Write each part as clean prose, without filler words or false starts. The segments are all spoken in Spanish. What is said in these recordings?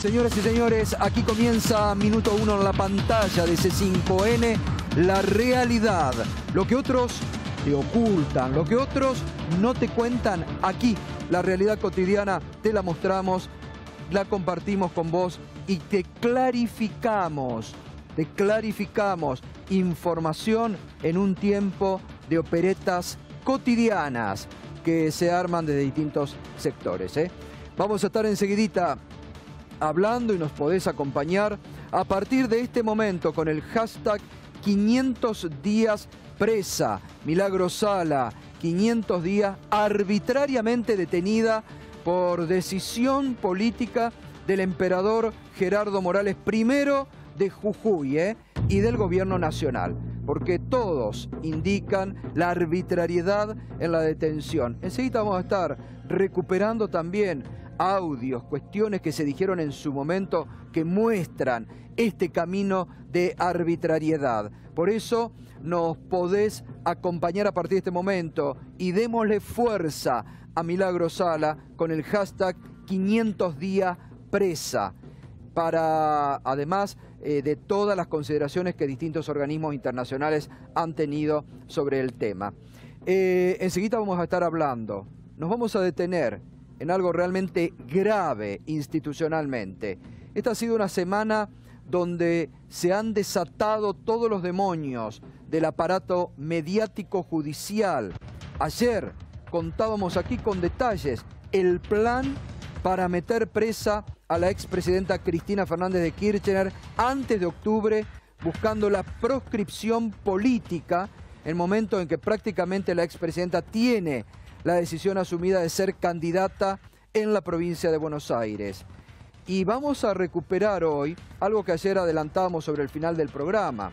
Señoras y señores, aquí comienza Minuto 1 en la pantalla de C5N, la realidad. Lo que otros te ocultan, lo que otros no te cuentan, aquí la realidad cotidiana te la mostramos, la compartimos con vos y te clarificamos información en un tiempo de operetas cotidianas que se arman desde distintos sectores. Vamos a estar enseguidita hablando y nos podés acompañar a partir de este momento con el hashtag 500 días presa. Milagro Sala, 500 días arbitrariamente detenida por decisión política del emperador Gerardo Morales I de Jujuy y del gobierno nacional, porque todos indican la arbitrariedad en la detención. Enseguida vamos a estar recuperando también audios, cuestiones que se dijeron en su momento que muestran este camino de arbitrariedad. Por eso nos podés acompañar a partir de este momento y démosle fuerza a Milagro Sala con el hashtag 500 días presa, para además de todas las consideraciones que distintos organismos internacionales han tenido sobre el tema. Enseguida vamos a estar hablando, nos vamos a detener en algo realmente grave institucionalmente. Esta ha sido una semana donde se han desatado todos los demonios del aparato mediático judicial. Ayer contábamos aquí con detalles el plan para meter presa a la expresidenta Cristina Fernández de Kirchner antes de octubre, buscando la proscripción política, en el momento en que prácticamente la expresidenta tiene la decisión asumida de ser candidata en la provincia de Buenos Aires. Y vamos a recuperar hoy algo que ayer adelantábamos sobre el final del programa.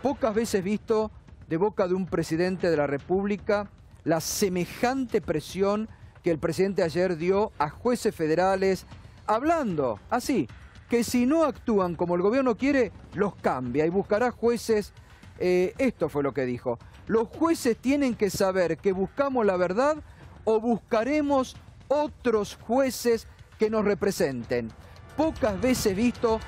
Pocas veces visto de boca de un presidente de la República la semejante presión que el presidente ayer dio a jueces federales, hablando así, que si no actúan como el gobierno quiere, los cambia y buscará jueces. Esto fue lo que dijo: los jueces tienen que saber que buscamos la verdad o buscaremos otros jueces que nos representen. Pocas veces visto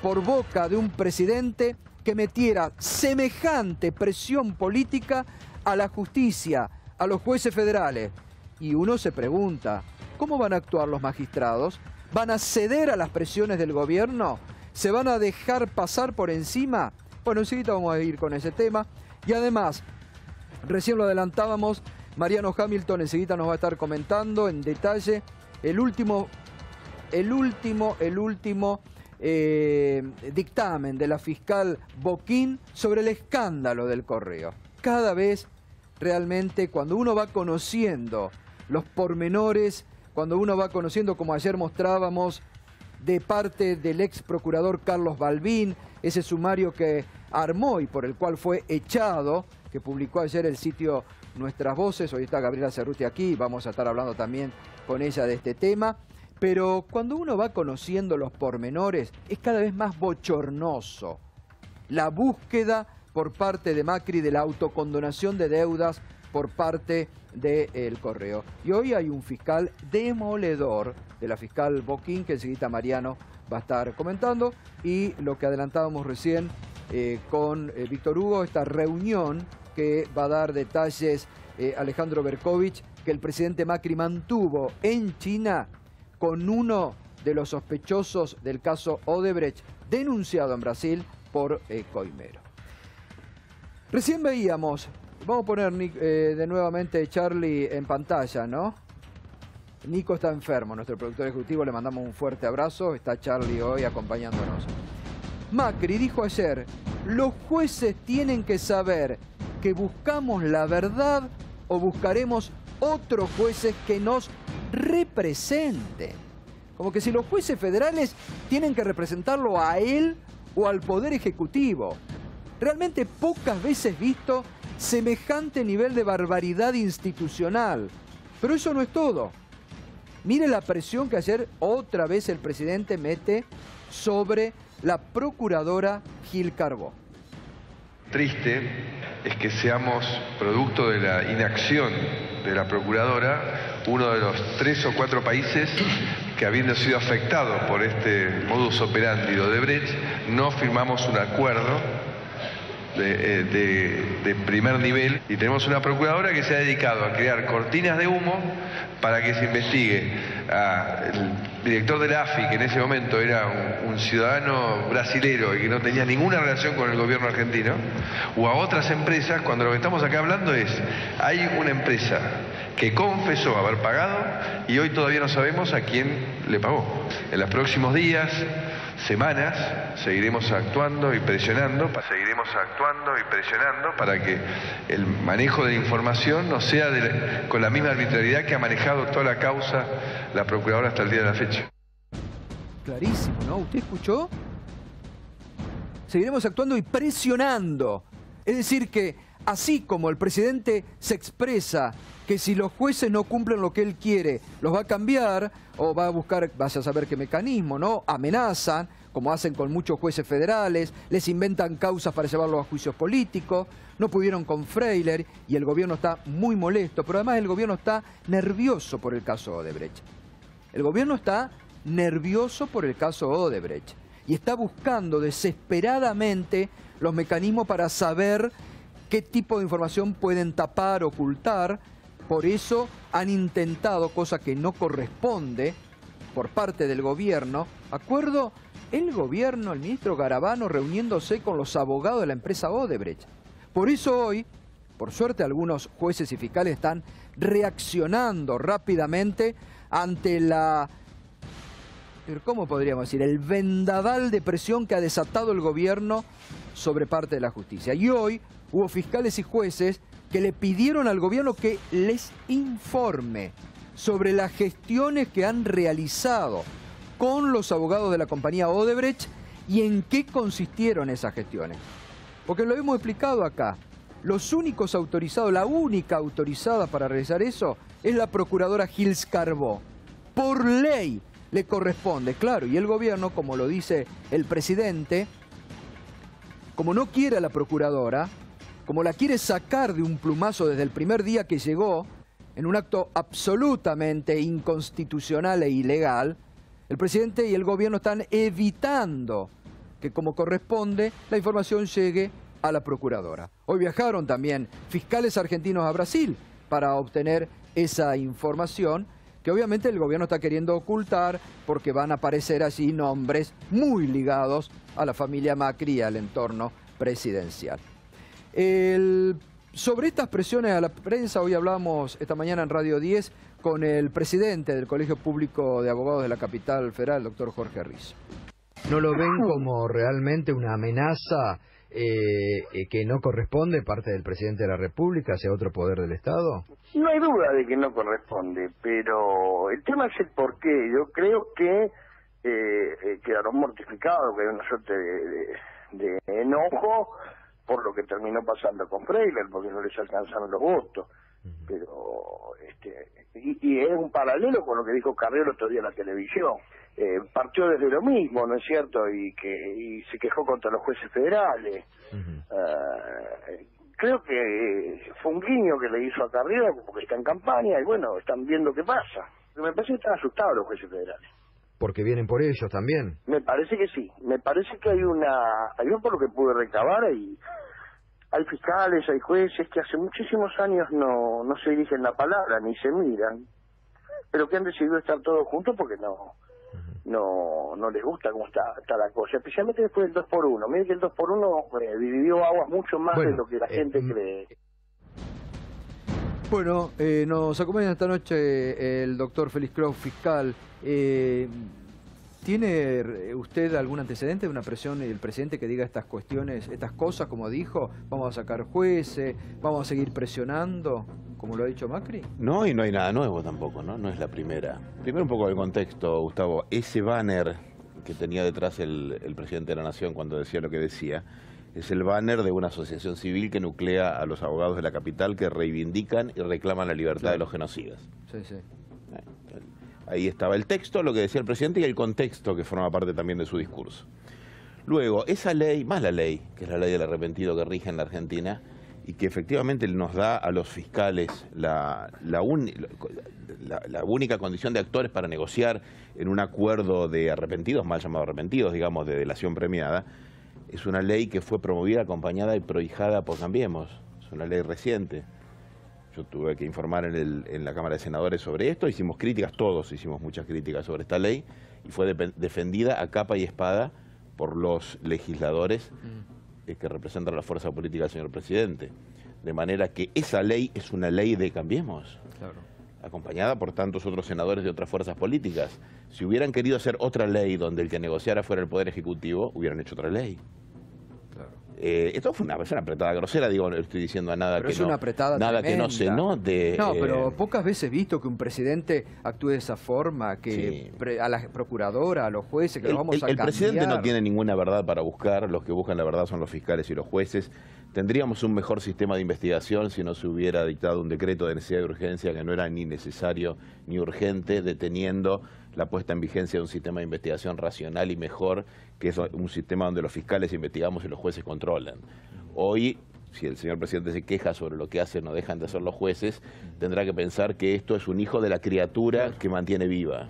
por boca de un presidente que metiera semejante presión política a la justicia, a los jueces federales. Y uno se pregunta, ¿cómo van a actuar los magistrados? ¿Van a ceder a las presiones del gobierno? ¿Se van a dejar pasar por encima? Bueno, enseguida vamos a ir con ese tema. Y además, recién lo adelantábamos, Mariano Hamilton enseguida nos va a estar comentando en detalle el último dictamen de la fiscal Boquín sobre el escándalo del correo. Cada vez realmente cuando uno va conociendo los pormenores, cuando uno va conociendo, como ayer mostrábamos, de parte del ex procurador Carlos Balbín, ese sumario que armó y por el cual fue echado, que publicó ayer el sitio Nuestras Voces. Hoy está Gabriela Cerruti aquí, vamos a estar hablando también con ella de este tema. Pero cuando uno va conociendo los pormenores, es cada vez más bochornoso la búsqueda por parte de Macri de la autocondonación de deudas por parte del Correo. Y hoy hay un fiscal demoledor de la fiscal Boquín, que enseguida Mariano va a estar comentando, y lo que adelantábamos recién con Víctor Hugo, esta reunión que va a dar detalles Alejandro Berkovich, que el presidente Macri mantuvo en China con uno de los sospechosos del caso Odebrecht, denunciado en Brasil por Coimero. Recién veíamos, vamos a poner de nuevamente Charlie en pantalla, ¿no? Nico está enfermo, nuestro productor ejecutivo, le mandamos un fuerte abrazo, está Charlie hoy acompañándonos. Macri dijo ayer, los jueces tienen que saber que buscamos la verdad o buscaremos otros jueces que nos representen. Como que si los jueces federales tienen que representarlo a él o al Poder Ejecutivo. Realmente pocas veces visto semejante nivel de barbaridad institucional. Pero eso no es todo. Mire la presión que ayer otra vez el presidente mete sobre la procuradora Gil Carbó. Triste es que seamos producto de la inacción de la procuradora uno de los 3 o 4 países que habiendo sido afectados por este modus operandi de Odebrecht, no firmamos un acuerdo de primer nivel y tenemos una procuradora que se ha dedicado a crear cortinas de humo para que se investigue al director de la AFI, que en ese momento era un ciudadano brasilero y que no tenía ninguna relación con el gobierno argentino, o a otras empresas, cuando lo que estamos acá hablando es, hay una empresa que confesó haber pagado y hoy todavía no sabemos a quién le pagó. En los próximos días, semanas, seguiremos actuando y presionando para que el manejo de la información no sea con la misma arbitrariedad que ha manejado toda la causa la procuradora hasta el día de la fecha. Clarísimo, ¿no? ¿Usted escuchó? Seguiremos actuando y presionando. Es decir que, así como el presidente se expresa que si los jueces no cumplen lo que él quiere, los va a cambiar o va a buscar, vaya a saber qué mecanismo, ¿no? Amenazan, como hacen con muchos jueces federales, les inventan causas para llevarlos a juicios políticos, no pudieron con Freiler y el gobierno está muy molesto, pero además el gobierno está nervioso por el caso Odebrecht. El gobierno está nervioso por el caso Odebrecht y está buscando desesperadamente los mecanismos para saber qué tipo de información pueden tapar, ocultar. Por eso han intentado, cosa que no corresponde por parte del gobierno, acuerdo el gobierno, el ministro Garabano, reuniéndose con los abogados de la empresa Odebrecht. Por eso hoy, por suerte, algunos jueces y fiscales están reaccionando rápidamente ante ¿cómo podríamos decir? El vendaval de presión que ha desatado el gobierno sobre parte de la justicia. Y hoy hubo fiscales y jueces que le pidieron al gobierno que les informe sobre las gestiones que han realizado con los abogados de la compañía Odebrecht y en qué consistieron esas gestiones. Porque lo hemos explicado acá, los únicos autorizados, la única autorizada para realizar eso es la procuradora Gils Carbó. Por ley le corresponde, claro, y el gobierno, como lo dice el presidente, como no quiere a la procuradora, como la quiere sacar de un plumazo desde el primer día que llegó, en un acto absolutamente inconstitucional e ilegal, el presidente y el gobierno están evitando que, como corresponde, la información llegue a la procuradora. Hoy viajaron también fiscales argentinos a Brasil para obtener esa información, que obviamente el gobierno está queriendo ocultar porque van a aparecer allí nombres muy ligados a la familia Macri y al entorno presidencial. Sobre estas presiones a la prensa, hoy hablamos esta mañana en Radio 10 con el presidente del Colegio Público de Abogados de la Capital Federal, el doctor Jorge Rizo. ¿No lo ven como realmente una amenaza que no corresponde parte del presidente de la República hacia otro poder del Estado? No hay duda de que no corresponde, pero el tema es el por qué. Yo creo que quedaron mortificados, que hay una suerte de enojo por lo que terminó pasando con Freiler, porque no les alcanzaron los votos. Pero y es un paralelo con lo que dijo Carrió el otro día en la televisión. Partió desde lo mismo, ¿no es cierto? Y se quejó contra los jueces federales. Creo que fue un guiño que le hizo a Carrió porque está en campaña y bueno, están viendo qué pasa. Pero me parece que están asustados los jueces federales. ¿Porque vienen por ellos también? Me parece que sí. Me parece que hay por lo que pude recabar, hay fiscales, hay jueces que hace muchísimos años no se dirigen la palabra ni se miran, pero que han decidido estar todos juntos porque no les gusta cómo está la cosa, especialmente después del 2x1. Miren que el 2x1 dividió aguas mucho más de lo que la gente cree. Bueno, nos acompaña esta noche el doctor Félix Croix, fiscal. ¿Tiene usted algún antecedente de una presión del presidente que diga estas cuestiones, estas cosas, como dijo? ¿Vamos a sacar jueces? ¿Vamos a seguir presionando, como lo ha dicho Macri? No, y no hay nada nuevo tampoco, ¿no? No es la primera. Primero un poco del contexto, Gustavo. Ese banner que tenía detrás el presidente de la Nación cuando decía lo que decía, es el banner de una asociación civil que nuclea a los abogados de la capital que reivindican y reclaman la libertad de los genocidas. Sí, sí. Ahí estaba el texto, lo que decía el presidente y el contexto que forma parte también de su discurso. Luego, esa ley, más la ley, que es la ley del arrepentido que rige en la Argentina, y que efectivamente nos da a los fiscales la única condición de actores para negociar en un acuerdo de arrepentidos, mal llamado arrepentidos, digamos, de delación premiada, es una ley que fue promovida, acompañada y prohijada por Cambiemos. Es una ley reciente. Yo tuve que informar en la Cámara de Senadores sobre esto, hicimos críticas, todos hicimos muchas críticas sobre esta ley, y fue defendida a capa y espada por los legisladores que representan la fuerza política del señor presidente. De manera que esa ley es una ley de Cambiemos, claro, acompañada por tantos otros senadores de otras fuerzas políticas. Si hubieran querido hacer otra ley donde el que negociara fuera el Poder Ejecutivo, hubieran hecho otra ley. Claro. Esto fue una apretada grosera, digo, no estoy diciendo nada pero que es no, una apretada nada tremenda. Que no se note. No, pero pocas veces he visto que un presidente actúe de esa forma, que sí, a la procuradora, a los jueces, que los vamos a cambiar. El presidente no tiene ninguna verdad para buscar, los que buscan la verdad son los fiscales y los jueces. Tendríamos un mejor sistema de investigación si no se hubiera dictado un decreto de necesidad de urgencia que no era ni necesario ni urgente, deteniendo la puesta en vigencia de un sistema de investigación racional y mejor, que es un sistema donde los fiscales investigamos y los jueces controlan. Hoy, si el señor presidente se queja sobre lo que hacen o dejan de hacer los jueces, tendrá que pensar que esto es un hijo de la criatura que mantiene viva.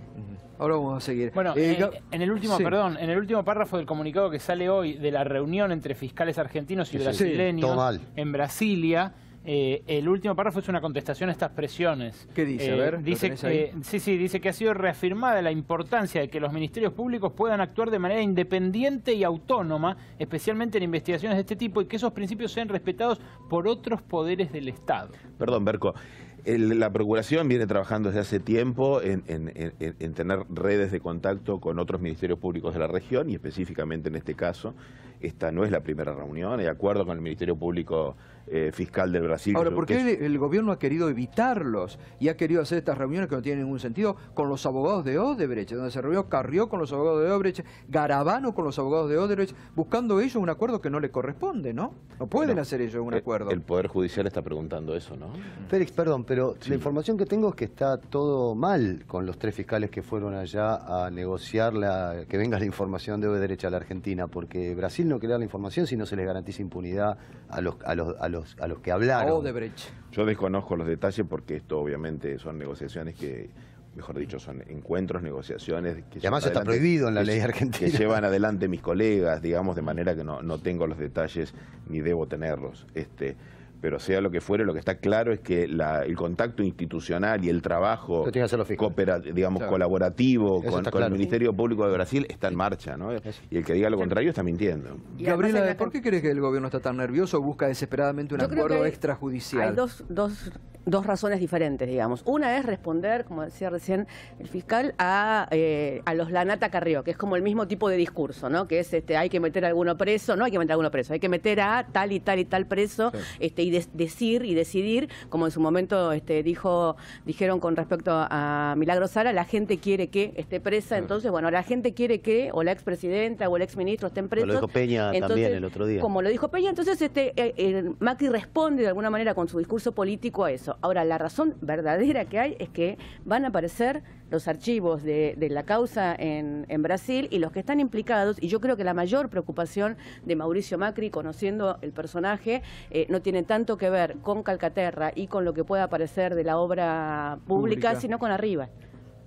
Ahora vamos a seguir. Bueno, en el último, perdón, en el último párrafo del comunicado que sale hoy de la reunión entre fiscales argentinos y brasileños en Brasilia, el último párrafo es una contestación a estas presiones. ¿Qué dice? A ver, dice dice que ha sido reafirmada la importancia de que los ministerios públicos puedan actuar de manera independiente y autónoma, especialmente en investigaciones de este tipo, y que esos principios sean respetados por otros poderes del Estado. Perdón, Berco. La Procuración viene trabajando desde hace tiempo en tener redes de contacto con otros ministerios públicos de la región y específicamente en este caso, esta no es la primera reunión, de acuerdo con el Ministerio Público Fiscal del Brasil. Ahora, ¿por qué el gobierno ha querido evitarlos y ha querido hacer estas reuniones que no tienen ningún sentido con los abogados de Odebrecht, donde se reunió Carrió con los abogados de Odebrecht, Garabano con los abogados de Odebrecht, buscando ellos un acuerdo que no le corresponde, ¿no? No pueden hacer ellos un acuerdo. El Poder Judicial está preguntando eso, ¿no? Félix, perdón, pero la información que tengo es que está todo mal con los 3 fiscales que fueron allá a negociar que venga la información de Odebrecht a la Argentina, porque Brasil no quiere dar la información si no se les garantiza impunidad a los que hablaron. Odebrecht. Yo desconozco los detalles porque esto obviamente son negociaciones que, mejor dicho, son encuentros, negociaciones que además está prohibido en la ley argentina, que llevan adelante mis colegas, digamos, de manera que no tengo los detalles ni debo tenerlos. Pero sea lo que fuere, lo que está claro es que el contacto institucional y el trabajo colaborativo con el Ministerio Público de Brasil está en marcha, ¿no? Y el que diga lo contrario está mintiendo. Gabriela, ¿por qué crees que el gobierno está tan nervioso o busca desesperadamente un acuerdo extrajudicial? Hay dos razones diferentes, digamos. Una es responder, como decía recién el fiscal, a los Lanata Carrió, que es como el mismo tipo de discurso, ¿no? Que es hay que meter a alguno preso, no hay que meter a alguno preso, hay que meter a tal y tal y tal preso, y decir y decidir, como en su momento dijeron con respecto a Milagro Sala, la gente quiere que esté presa, entonces, bueno, la gente quiere que o la expresidenta o el exministro estén presos. Lo dijo Peña también el otro día. Como lo dijo Peña, entonces Macri responde de alguna manera con su discurso político a eso. Ahora, la razón verdadera que hay es que van a aparecer los archivos de la causa en Brasil y los que están implicados, y yo creo que la mayor preocupación de Mauricio Macri, conociendo el personaje, no tiene tanto que ver con Calcaterra y con lo que pueda aparecer de la obra pública, sino con arriba.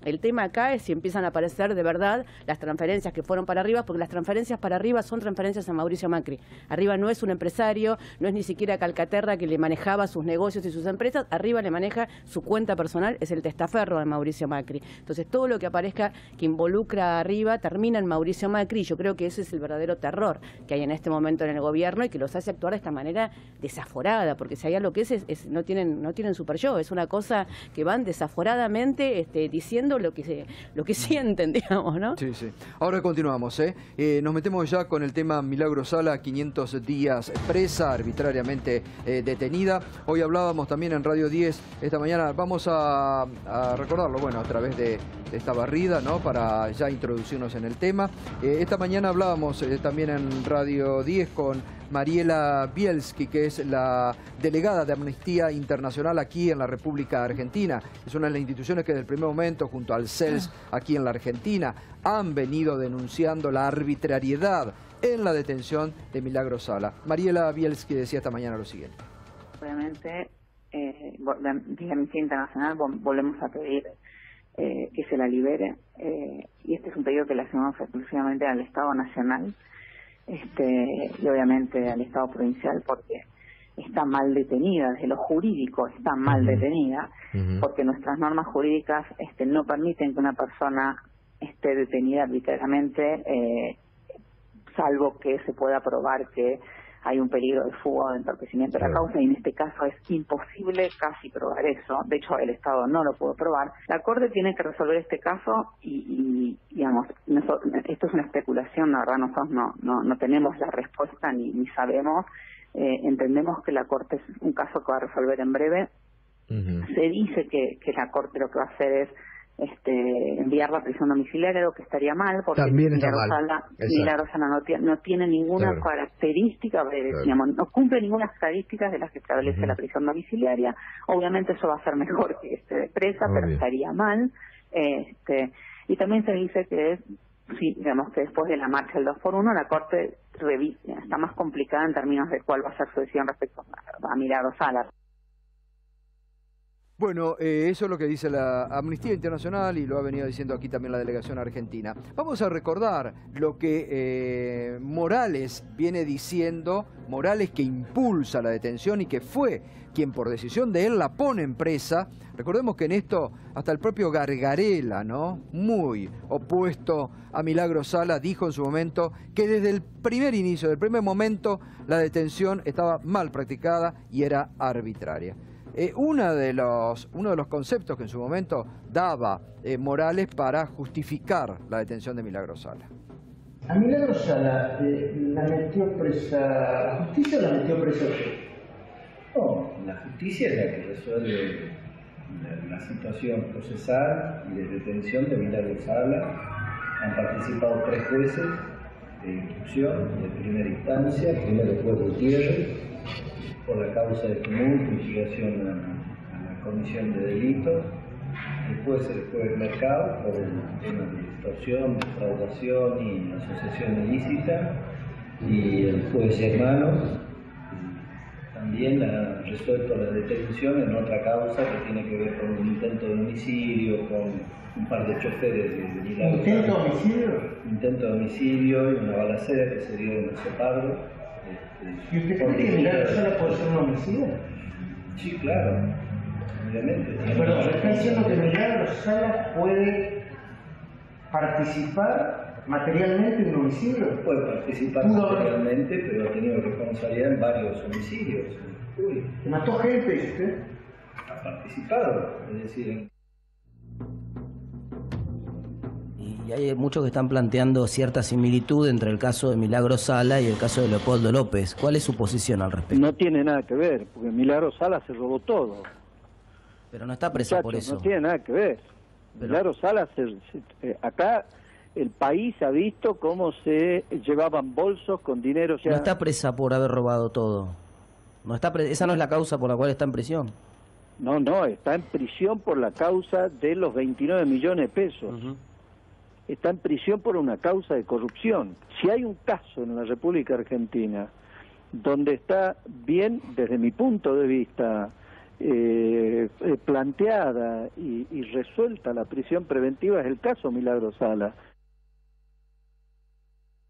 El tema acá es si empiezan a aparecer de verdad las transferencias que fueron para arriba, porque las transferencias para arriba son transferencias a Mauricio Macri. Arriba no es un empresario, no es ni siquiera Calcaterra que le manejaba sus negocios y sus empresas, arriba le maneja su cuenta personal, es el testaferro de Mauricio Macri. Entonces todo lo que aparezca que involucra arriba termina en Mauricio Macri, y yo creo que ese es el verdadero terror que hay en este momento en el gobierno y que los hace actuar de esta manera desaforada, porque si hay algo que no tienen super yo, es una cosa que van desaforadamente diciendo lo que sienten, digamos, ¿no? Sí, sí. Ahora continuamos, nos metemos ya con el tema Milagro Sala, 500 días presa, arbitrariamente detenida. Hoy hablábamos también en Radio 10 esta mañana, vamos a recordarlo, bueno, a través de esta barrida, ¿no? Para ya introducirnos en el tema. Esta mañana hablábamos también en Radio 10 con Mariela Bielski, que es la delegada de Amnistía Internacional aquí en la República Argentina. Es una de las instituciones que desde el primer momento, junto al CELS aquí en la Argentina, han venido denunciando la arbitrariedad en la detención de Milagro Sala. Mariela Bielski decía esta mañana lo siguiente. obviamente, de Amnistía Internacional volvemos a pedir que se la libere, y este es un pedido que le hacemos exclusivamente al Estado Nacional, y obviamente al Estado Provincial, porque está mal detenida, desde lo jurídico está mal detenida, porque nuestras normas jurídicas no permiten que una persona esté detenida arbitrariamente, salvo que se pueda probar que hay un peligro de fuga o de entorpecimiento de la causa, y en este caso es imposible casi probar eso. De hecho, el Estado no lo pudo probar. La Corte tiene que resolver este caso y digamos, esto es una especulación, la verdad nosotros no tenemos la respuesta ni sabemos. Entendemos que la Corte es un caso que va a resolver en breve. Se dice que la Corte lo que va a hacer es enviar la prisión domiciliaria, lo que estaría mal, porque Milagro Sala no tiene ninguna característica, digamos, no cumple ninguna característica de las que establece la prisión domiciliaria. Obviamente eso va a ser mejor que esté de presa, pero estaría mal. Y también se dice que digamos que después de la marcha del 2x1 la Corte está más complicada en términos de cuál va a ser su decisión respecto a Milagro Sala. Bueno, eso es lo que dice la Amnistía Internacional y lo ha venido diciendo aquí también la delegación argentina. Vamos a recordar lo que Morales viene diciendo, Morales que impulsa la detención y que fue quien por decisión de él la pone en presa. Recordemos que en esto hasta el propio Gargarella, ¿no?, muy opuesto a Milagro Sala, dijo en su momento que desde el primer inicio, del primer momento, la detención estaba mal practicada y era arbitraria. Uno de los conceptos que en su momento daba Morales para justificar la detención de Milagro Sala. A Milagro Sala la metió presa la justicia o la metió presa usted? No, la justicia es la que resuelve la situación procesal y de detención de Milagro Sala. Han participado 3 veces de instrucción de primera instancia, primero fue Gutiérrez, por la causa de tumulto, instigación a la comisión de delitos, después el juez Mercado por el tema de extorsión, defraudación y asociación ilícita, y el juez Germano también ha resuelto la detención en otra causa que tiene que ver con un intento de homicidio, con un par de choferes de Milagro. ¿Intento de homicidio? Intento de homicidio y una balacera que se dio en el Sopardo. ¿Y usted cree que Milagro Sala puede ser un homicida? Sí, claro, obviamente. Perdón, está diciendo que Milagro Sala puede participar materialmente en un homicidio. Puede participar materialmente, pero ha tenido responsabilidad en varios homicidios. ¿Mató gente usted? Ha participado, es decir... Y hay muchos que están planteando cierta similitud entre el caso de Milagro Sala y el caso de Leopoldo López. ¿Cuál es su posición al respecto? No tiene nada que ver, porque Milagro Sala se robó todo. Pero no está presa por eso. No tiene nada que ver. Milagro Sala, acá el país ha visto cómo se llevaban bolsos con dinero. No está presa por haber robado todo. No está esa no es la causa por la cual está en prisión. No, está en prisión por la causa de los 29 millones de pesos. Está en prisión por una causa de corrupción. Si hay un caso en la República Argentina donde está bien, desde mi punto de vista, planteada y resuelta la prisión preventiva, es el caso Milagro Sala.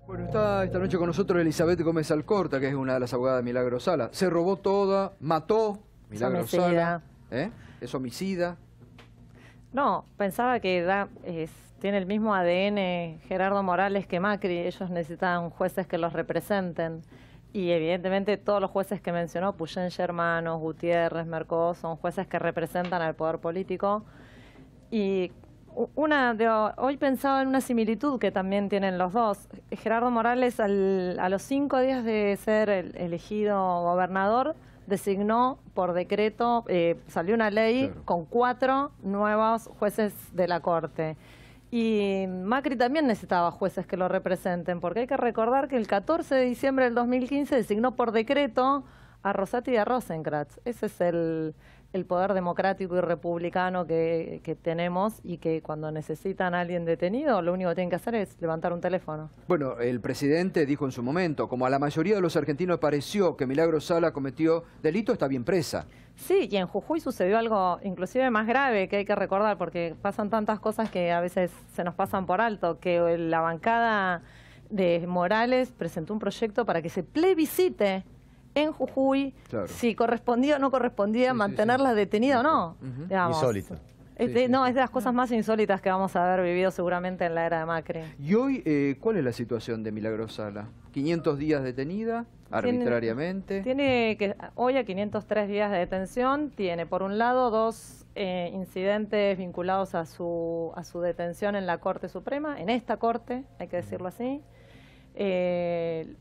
Bueno, está esta noche con nosotros Elizabeth Gómez Alcorta, que es una de las abogadas de Milagro Sala. Se robó toda, mató Milagro Sala. ¿Es homicida? No, pensaba que tiene el mismo ADN Gerardo Morales que Macri. Ellos necesitan jueces que los representen. Y evidentemente todos los jueces que mencionó, Puyén, Germano, Gutiérrez, Mercó, son jueces que representan al poder político. Y hoy pensaba en una similitud que también tienen los dos. Gerardo Morales, a los 5 días de ser elegido gobernador, designó por decreto, salió una ley con 4 nuevos jueces de la Corte. Y Macri también necesitaba jueces que lo representen, porque hay que recordar que el 14 de diciembre del 2015 designó por decreto a Rosati y a Rosenkrantz. Ese es el poder democrático y republicano que tenemos, y que cuando necesitan a alguien detenido, lo único que tienen que hacer es levantar un teléfono. Bueno, el presidente dijo en su momento, como a la mayoría de los argentinos pareció que Milagros Sala cometió delito, está bien presa. Sí, y en Jujuy sucedió algo inclusive más grave que hay que recordar, porque pasan tantas cosas que a veces se nos pasan por alto, que la bancada de Morales presentó un proyecto para que se plebiscite en Jujuy si correspondía o no correspondía mantenerla detenida o no. Digamos. Insólito. No, es de las cosas más insólitas que vamos a haber vivido seguramente en la era de Macri. ¿Y hoy cuál es la situación de Milagros Sala? ¿500 días detenida arbitrariamente? Tiene que hoy a 503 días de detención. Tiene, por un lado, 2 incidentes vinculados a su detención en la Corte Suprema, en esta Corte, hay que decirlo así.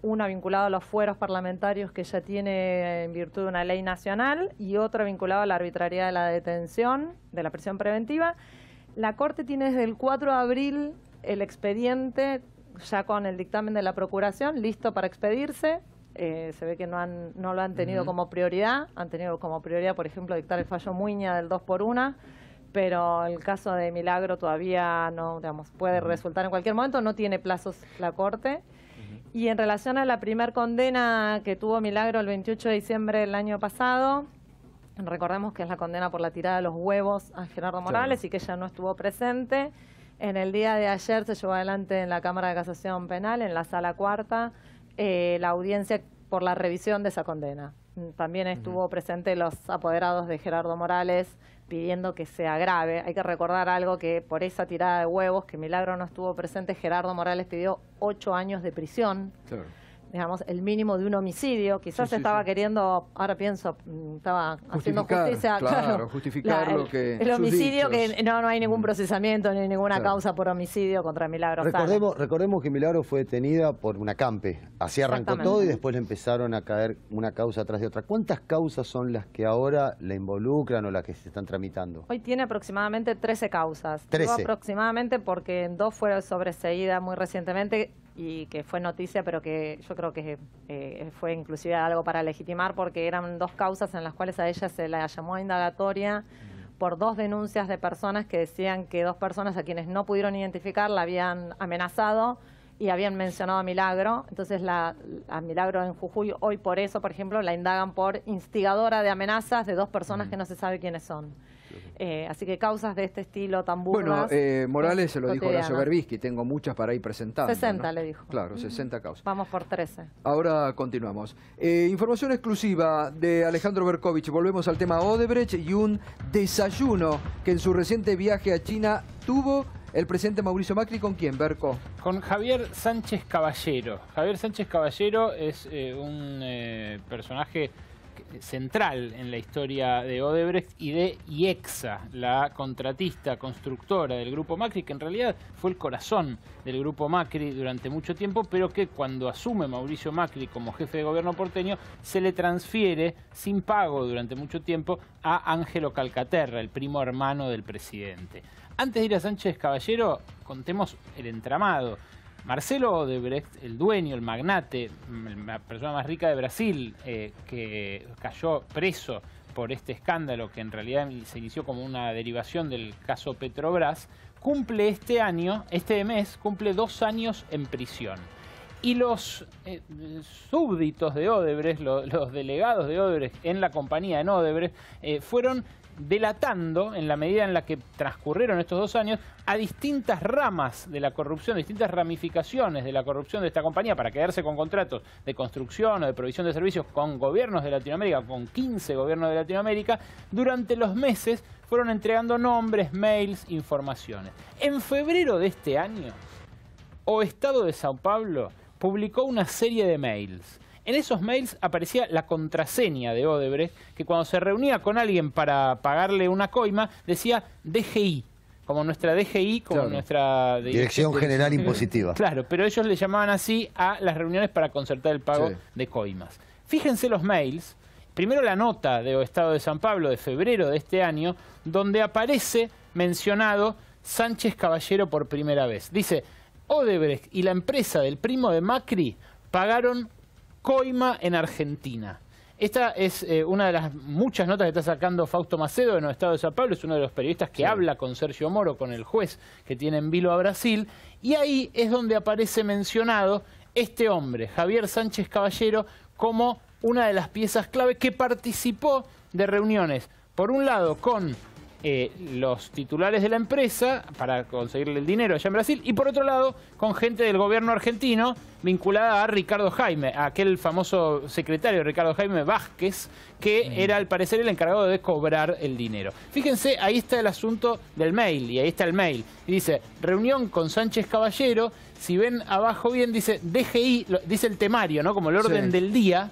Una vinculada a los fueros parlamentarios que ya tiene en virtud de una ley nacional, y otra vinculada a la arbitrariedad de la detención, de la prisión preventiva. La Corte tiene desde el 4 de abril el expediente, ya con el dictamen de la Procuración, listo para expedirse. Se ve que no lo han tenido como prioridad. Han tenido como prioridad, por ejemplo, dictar el fallo Muña del 2x1, pero el caso de Milagro todavía no, digamos, puede resultar en cualquier momento, no tiene plazos la Corte. Y en relación a la primer condena que tuvo Milagro el 28 de diciembre del año pasado, recordemos que es la condena por la tirada de los huevos a Gerardo Morales, y que ella no estuvo presente. En el día de ayer se llevó adelante en la Cámara de Casación Penal, en la Sala Cuarta, la audiencia por la revisión de esa condena. También estuvo presente los apoderados de Gerardo Morales pidiendo que se agrave. Hay que recordar algo, que por esa tirada de huevos que Milagro no estuvo presente, Gerardo Morales pidió 8 años de prisión. Claro. Digamos, el mínimo de un homicidio. Quizás estaba queriendo, ahora pienso, estaba haciendo justicia. Claro, justificar lo que... El homicidio, que no hay ningún procesamiento ni ninguna causa por homicidio contra Milagro Sala. Recordemos que Milagro fue detenida por una campe. Así arrancó todo, y después le empezaron a caer una causa tras de otra. ¿Cuántas causas son las que ahora la involucran o las que se están tramitando? Hoy tiene aproximadamente 13 causas. 13. Digo aproximadamente porque en 2 fue sobreseída muy recientemente, y que fue noticia, pero que yo creo que fue inclusive algo para legitimar, porque eran 2 causas en las cuales a ella se la llamó a indagatoria por 2 denuncias de personas que decían que 2 personas a quienes no pudieron identificar la habían amenazado y habían mencionado a Milagro. Entonces a Milagro en Jujuy hoy, por eso, por ejemplo, la indagan por instigadora de amenazas de 2 personas que no se sabe quiénes son. Así que causas de este estilo tan burdas. Bueno, Morales se lo dijo a Horacio Berbisky, tengo muchas para ir presentando. 60, ¿no? Le dijo. Claro, 60 causas. Vamos por 13. Ahora continuamos. Información exclusiva de Alejandro Berkovich. Volvemos al tema Odebrecht y un desayuno que en su reciente viaje a China tuvo el presidente Mauricio Macri. ¿Con quién, Berco? Con Javier Sánchez Caballero. Javier Sánchez Caballero es un personaje central en la historia de Odebrecht y de IEXA, la contratista constructora del Grupo Macri, que en realidad fue el corazón del Grupo Macri durante mucho tiempo, pero que cuando asume Mauricio Macri como jefe de gobierno porteño, se le transfiere sin pago durante mucho tiempo a Ángelo Calcaterra, el primo hermano del presidente. Antes de ir a Sánchez Caballero, contemos el entramado. Marcelo Odebrecht, el dueño, el magnate, la persona más rica de Brasil, que cayó preso por este escándalo que en realidad se inició como una derivación del caso Petrobras, cumple este mes, cumple 2 años en prisión. Y los súbditos de Odebrecht, los delegados de Odebrecht en la compañía en Odebrecht, fueron delatando, en la medida en la que transcurrieron estos 2 años, a distintas ramas de la corrupción, distintas ramificaciones de la corrupción de esta compañía, para quedarse con contratos de construcción o de provisión de servicios con gobiernos de Latinoamérica, con 15 gobiernos de Latinoamérica. Durante los meses fueron entregando nombres, mails, informaciones. En febrero de este año, O Estado de Sao Paulo publicó una serie de mails. En esos mails aparecía la contraseña de Odebrecht, que cuando se reunía con alguien para pagarle una coima, decía DGI, como nuestra DGI, como nuestra... Dirección General Impositiva. Claro, pero ellos le llamaban así a las reuniones para concertar el pago de coimas. Fíjense los mails. Primero la nota de O Estado de San Pablo de febrero de este año, donde aparece mencionado Sánchez Caballero por primera vez. Dice, Odebrecht y la empresa del primo de Macri pagaron coima en Argentina. Esta es una de las muchas notas que está sacando Fausto Macedo en el Estado de São Paulo. Es uno de los periodistas que habla con Sergio Moro, con el juez que tiene en vilo a Brasil. Y ahí es donde aparece mencionado este hombre, Javier Sánchez Caballero, como una de las piezas clave que participó de reuniones, por un lado con los titulares de la empresa para conseguirle el dinero allá en Brasil, y por otro lado con gente del gobierno argentino vinculada a Ricardo Jaime, a aquel famoso secretario Ricardo Jaime Vázquez, que era al parecer el encargado de cobrar el dinero. Fíjense, ahí está el asunto del mail, y ahí está el mail, y dice, reunión con Sánchez Caballero. Si ven abajo bien, dice DGI, dice el temario, ¿no? Como el orden del día.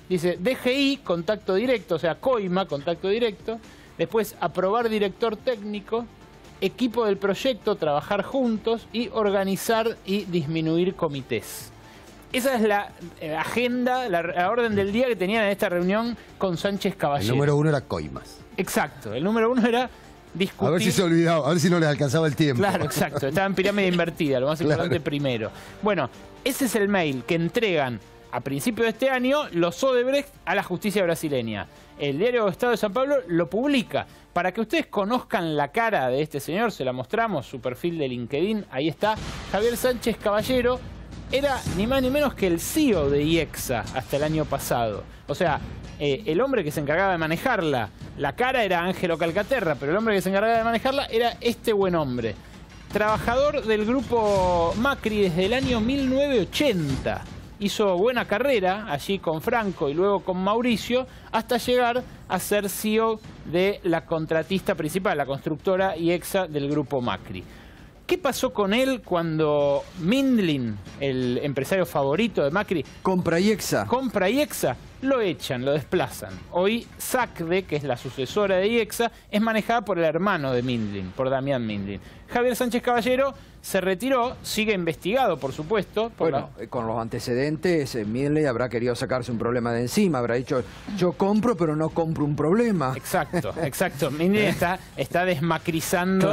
Dice DGI, contacto directo, o sea, coima, contacto directo. Después, aprobar director técnico, equipo del proyecto, trabajar juntos y organizar y disminuir comités. Esa es la agenda, la orden del día que tenían en esta reunión con Sánchez Caballero. El número 1 era coimas. Exacto, el número 1 era discutir. A ver si se olvidaba, a ver si no les alcanzaba el tiempo. Claro, exacto, estaba en pirámide invertida, lo más importante primero. Bueno, ese es el mail que entregan a principios de este año los Odebrecht a la justicia brasileña. El diario Estado de São Paulo lo publica. Para que ustedes conozcan la cara de este señor, se la mostramos, su perfil de LinkedIn, ahí está. Javier Sánchez Caballero era ni más ni menos que el CEO de IEXA hasta el año pasado. O sea, el hombre que se encargaba de manejarla, la cara era Ángelo Calcaterra, pero el hombre que se encargaba de manejarla era este buen hombre. Trabajador del grupo Macri desde el año 1980. Hizo buena carrera allí con Franco y luego con Mauricio hasta llegar a ser CEO de la contratista principal, la constructora IEXA del grupo Macri. ¿Qué pasó con él cuando Mindlin, el empresario favorito de Macri, compra IEXA? Compra IEXA, lo echan, lo desplazan. Hoy SACDE, que es la sucesora de IEXA, es manejada por el hermano de Mindlin, por Damián Mindlin. Javier Sánchez Caballero se retiró, sigue investigado, por supuesto. Con los antecedentes, Mindlin habrá querido sacarse un problema de encima, habrá dicho, yo compro, pero no compro un problema. Exacto, exacto. Mindlin está desmacrizando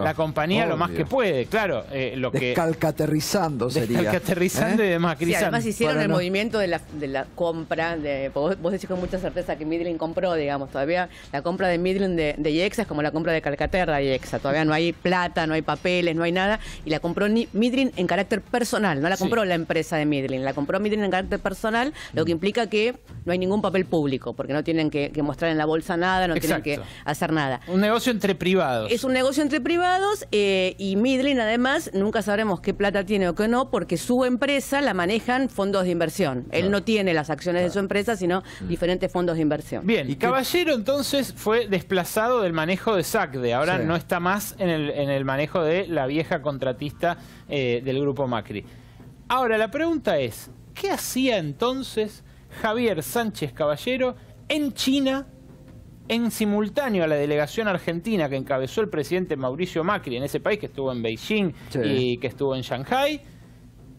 la compañía lo más que puede, claro. Descalcaterrizando sería. Descalcaterrizando y desmacrizando. Sí, además hicieron el movimiento de la compra, vos decís con mucha certeza que Mindlin compró, digamos, todavía la compra de Mindlin de IEXA es como la compra de Calcaterra de IEXA, todavía no hay plata, no hay papeles, no hay nada, y la compró Mindlin en carácter personal, no la compró la empresa de Mindlin, la compró Mindlin en carácter personal, lo que implica que no hay ningún papel público, porque no tienen que mostrar en la bolsa nada, no tienen que hacer nada. Un negocio entre privados. Es un negocio entre privados y Mindlin además nunca sabremos qué plata tiene o qué no, porque su empresa la manejan fondos de inversión. Él no tiene las acciones de su empresa, sino diferentes fondos de inversión. Bien, y Caballero entonces fue desplazado del manejo de SACDE, ahora no está más en el manejo de la vieja contratista del grupo Macri. Ahora, la pregunta es, ¿qué hacía entonces Javier Sánchez Caballero en China, en simultáneo a la delegación argentina que encabezó el presidente Mauricio Macri en ese país, que estuvo en Beijing y que estuvo en Shanghái,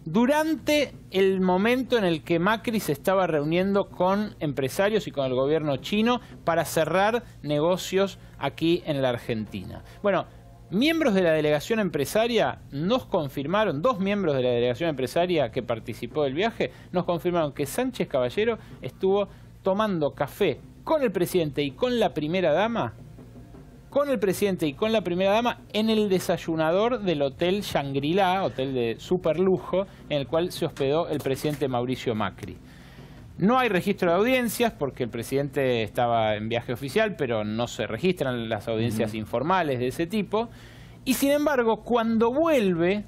durante el momento en el que Macri se estaba reuniendo con empresarios y con el gobierno chino para cerrar negocios aquí en la Argentina? Bueno, miembros de la delegación empresaria nos confirmaron, 2 miembros de la delegación empresaria que participó del viaje, nos confirmaron que Sánchez Caballero estuvo tomando café con el presidente y con la primera dama, en el desayunador del Hotel Shangri-La, hotel de super lujo, en el cual se hospedó el presidente Mauricio Macri. No hay registro de audiencias porque el presidente estaba en viaje oficial, pero no se registran las audiencias informales de ese tipo. Y sin embargo, cuando vuelve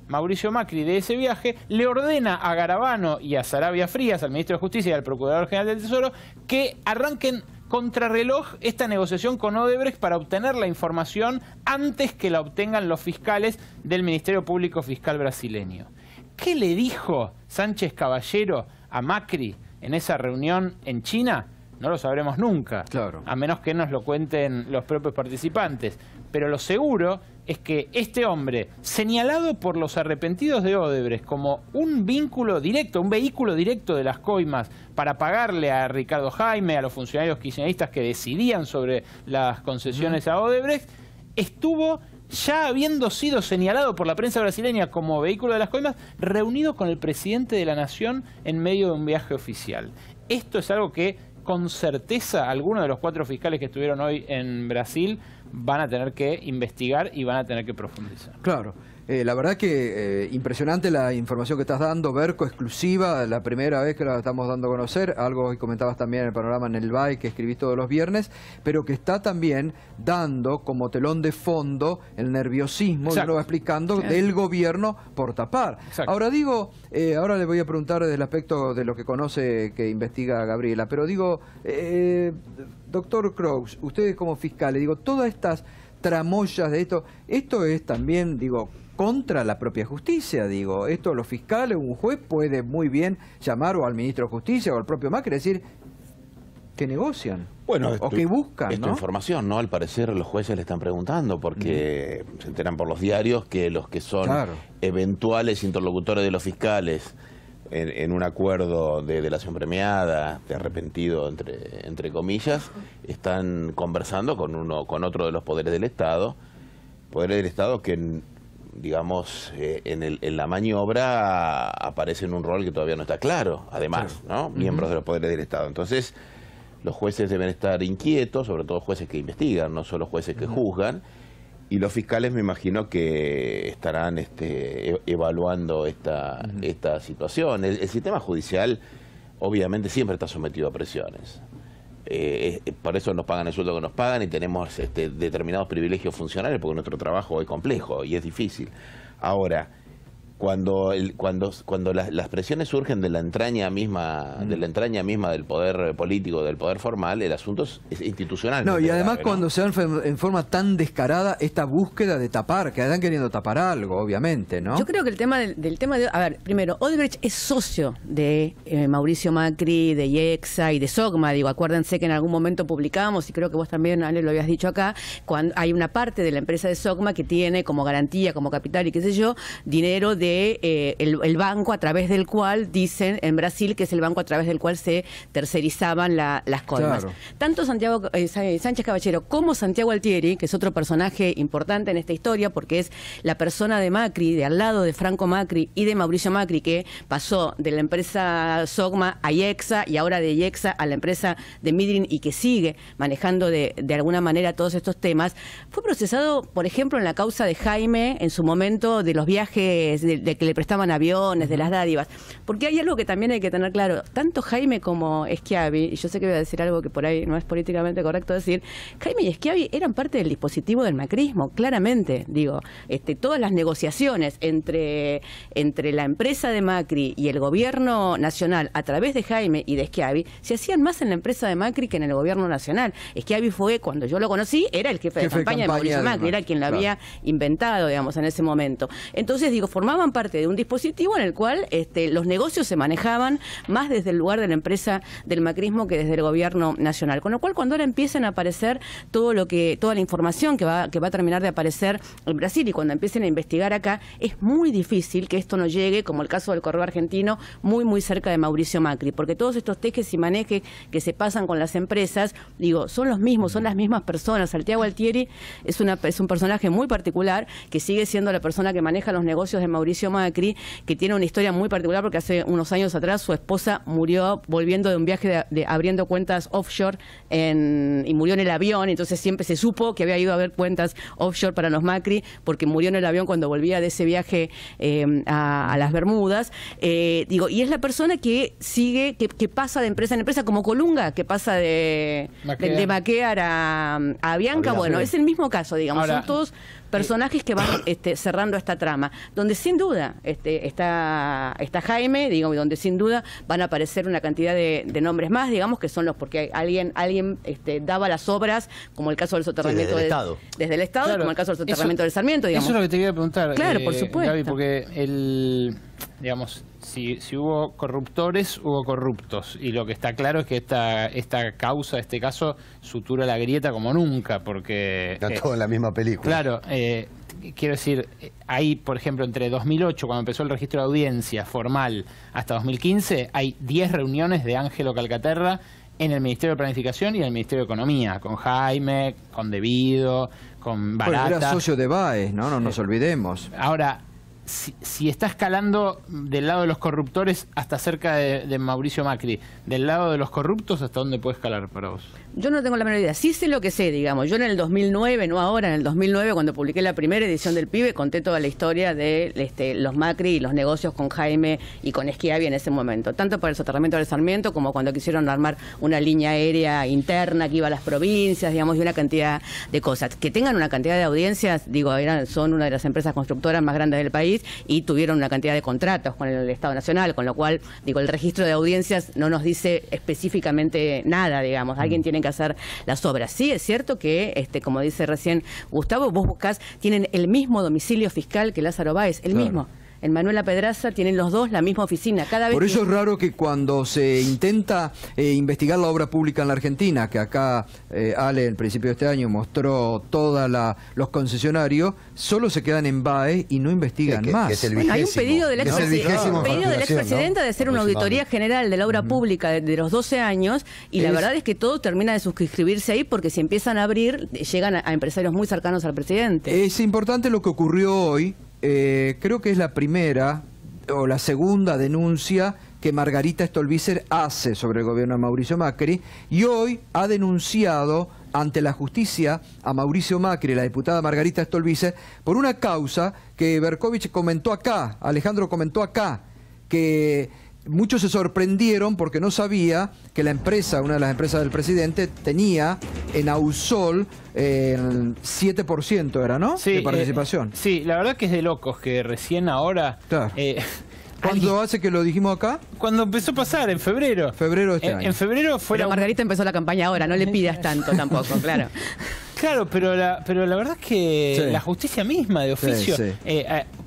Mauricio Macri de ese viaje, le ordena a Garabano y a Saravia Frías, al ministro de Justicia y al Procurador General del Tesoro, que arranquen contrarreloj esta negociación con Odebrecht para obtener la información antes que la obtengan los fiscales del Ministerio Público Fiscal brasileño. ¿Qué le dijo Sánchez Caballero a Macri en esa reunión en China? No lo sabremos nunca, a menos que nos lo cuenten los propios participantes. Pero lo seguro es que este hombre, señalado por los arrepentidos de Odebrecht como un vínculo directo, un vehículo directo de las coimas para pagarle a Ricardo Jaime, a los funcionarios kirchneristas que decidían sobre las concesiones a Odebrecht, estuvo, ya habiendo sido señalado por la prensa brasileña como vehículo de las coimas, reunido con el presidente de la Nación en medio de un viaje oficial. Esto es algo que con certeza algunos de los 4 fiscales que estuvieron hoy en Brasil van a tener que investigar y van a tener que profundizar. Claro. La verdad que impresionante la información que estás dando, Berco, exclusiva, la primera vez que la estamos dando a conocer, algo que comentabas también en el panorama en el BAE que escribís todos los viernes, pero que está también dando como telón de fondo el nerviosismo, ya lo va explicando, del gobierno por tapar. Exacto. Ahora digo, ahora le voy a preguntar desde el aspecto de lo que conoce, que investiga Gabriela, pero digo, doctor Kraus, ustedes como fiscales, digo, todas estas tramoyas de esto es también, digo, contra la propia justicia, digo, esto los fiscales, un juez puede muy bien llamar o al ministro de Justicia o al propio Macri, decir que negocian, bueno, o que buscan, ¿no? Información, ¿no? Al parecer los jueces le están preguntando porque se enteran por los diarios que los que son eventuales interlocutores de los fiscales en un acuerdo de delación premiada, de arrepentido entre comillas, están conversando con otro de los poderes del Estado que digamos, en la maniobra aparece en un rol que todavía no está claro, además, ¿no? Miembros de los poderes del Estado. Entonces, los jueces deben estar inquietos, sobre todo jueces que investigan, no solo jueces que juzgan, y los fiscales me imagino que estarán evaluando esta situación. El sistema judicial obviamente siempre está sometido a presiones. Por eso nos pagan el sueldo que nos pagan y tenemos determinados privilegios funcionales porque nuestro trabajo es complejo y es difícil. Ahora, cuando las presiones surgen de la entraña misma del poder político, del poder formal, el asunto es institucional. No, y además cuando se da en forma tan descarada esta búsqueda de tapar, que están queriendo tapar algo, obviamente, ¿no? Yo creo que el tema de... A ver, primero, Odebrecht es socio de Mauricio Macri, de IEXA y de SOGMA. Digo, acuérdense que en algún momento publicamos, y creo que vos también, Ale, lo habías dicho acá, cuando hay una parte de la empresa de SOGMA que tiene como garantía, como capital y qué sé yo, dinero de el banco a través del cual dicen en Brasil que es el banco a través del cual se tercerizaban las coimas. Claro. Tanto Santiago Sánchez Caballero como Santiago Altieri, que es otro personaje importante en esta historia porque es la persona de Macri, de al lado de Franco Macri y de Mauricio Macri, que pasó de la empresa SOGMA a IEXA y ahora de IEXA a la empresa de Midrin y que sigue manejando de alguna manera todos estos temas, fue procesado, por ejemplo, en la causa de Jaime en su momento de los viajes de que le prestaban aviones, de las dádivas. Porque hay algo que también hay que tener claro. Tanto Jaime como Schiavi, y yo sé que voy a decir algo que por ahí no es políticamente correcto decir, Jaime y Schiavi eran parte del dispositivo del macrismo, claramente. Digo, todas las negociaciones entre la empresa de Macri y el gobierno nacional a través de Jaime y de Schiavi se hacían más en la empresa de Macri que en el gobierno nacional. Schiavi fue, cuando yo lo conocí, era el jefe de campaña de Mauricio Macri, era quien lo había inventado, digamos, en ese momento. Entonces, digo, formaban parte de un dispositivo en el cual los negocios se manejaban más desde el lugar de la empresa del macrismo que desde el gobierno nacional. Con lo cual, cuando ahora empiecen a aparecer toda la información que va a terminar de aparecer en Brasil y cuando empiecen a investigar acá, es muy difícil que esto no llegue, como el caso del correo argentino, muy, muy cerca de Mauricio Macri, porque todos estos tejes y manejes que se pasan con las empresas, digo, son los mismos, son las mismas personas. Santiago Altieri es un personaje muy particular que sigue siendo la persona que maneja los negocios de Mauricio Macri, que tiene una historia muy particular porque hace unos años atrás su esposa murió volviendo de un viaje abriendo cuentas offshore y murió en el avión, entonces siempre se supo que había ido a ver cuentas offshore para los Macri porque murió en el avión cuando volvía de ese viaje a las Bermudas. Digo, y es la persona que sigue, que pasa de empresa en empresa, como Colunga, que pasa de Maquear a Bianca. Bueno, es el mismo caso, digamos. Ahora, son todos personajes que van cerrando esta trama, donde sin duda está Jaime, digo, donde sin duda van a aparecer una cantidad de nombres más, digamos, que son los, porque alguien daba las obras, como el caso del soterramiento desde el Estado, claro, como el caso del soterramiento del Sarmiento, digamos. Eso es lo que te quería preguntar. Claro, por supuesto. Gaby, porque digamos, si hubo corruptores, hubo corruptos. Y lo que está claro es que esta causa, este caso, sutura la grieta como nunca, porque... Está todo en la misma película. Claro, quiero decir, hay, por ejemplo, entre 2008, cuando empezó el registro de audiencia formal, hasta 2015, hay 10 reuniones de Ángelo Calcaterra en el Ministerio de Planificación y en el Ministerio de Economía, con Jaime, con Devido, con Barata. Bueno, era socio de BAE, no nos olvidemos. Ahora, si está escalando del lado de los corruptores hasta cerca de Mauricio Macri, del lado de los corruptos, ¿hasta dónde puede escalar para vos? Yo no tengo la menor idea. Sí sé lo que sé, digamos. Yo en el 2009, no ahora, en el 2009, cuando publiqué la primera edición del Pibe, conté toda la historia de los Macri y los negocios con Jaime y con Schiavi en ese momento. Tanto para el soterramiento del Sarmiento como cuando quisieron armar una línea aérea interna que iba a las provincias, digamos, y una cantidad de cosas. Que tengan una cantidad de audiencias, digo, son una de las empresas constructoras más grandes del país y tuvieron una cantidad de contratos con el Estado Nacional, con lo cual, digo, el registro de audiencias no nos dice específicamente nada, digamos. Alguien tiene que hacer las obras. Sí, es cierto que, como dice recién Gustavo, vos buscás, tienen el mismo domicilio fiscal que Lázaro Báez, el mismo. En Manuela Pedraza tienen los dos la misma oficina. Cada vez Por eso es raro que cuando se intenta investigar la obra pública en la Argentina, que acá Ale, en principio de este año, mostró todos los concesionarios, solo se quedan en BAE y no investigan más. Hay un pedido del expresidente de hacer una auditoría general de la obra pública de los 12 años y la verdad es que todo termina de suscribirse ahí porque si empiezan a abrir, llegan a empresarios muy cercanos al presidente. Es importante lo que ocurrió hoy. Creo que es la primera o la segunda denuncia que Margarita Stolbizer hace sobre el gobierno de Mauricio Macri y hoy ha denunciado ante la justicia a Mauricio Macri, la diputada Margarita Stolbizer, por una causa que Berkovich comentó acá, Alejandro comentó acá, que muchos se sorprendieron porque no sabía que la empresa, una de las empresas del presidente, tenía en Ausol 7% era, ¿no? Sí, de participación. Sí, la verdad que es de locos que recién ahora... Claro. ¿Cuándo hace que lo dijimos acá? Cuando empezó a pasar, en febrero. Febrero de este año. En febrero fue Pero Margarita empezó la campaña ahora, no le pidas tanto tampoco, claro. Claro, pero la verdad es que la justicia misma de oficio,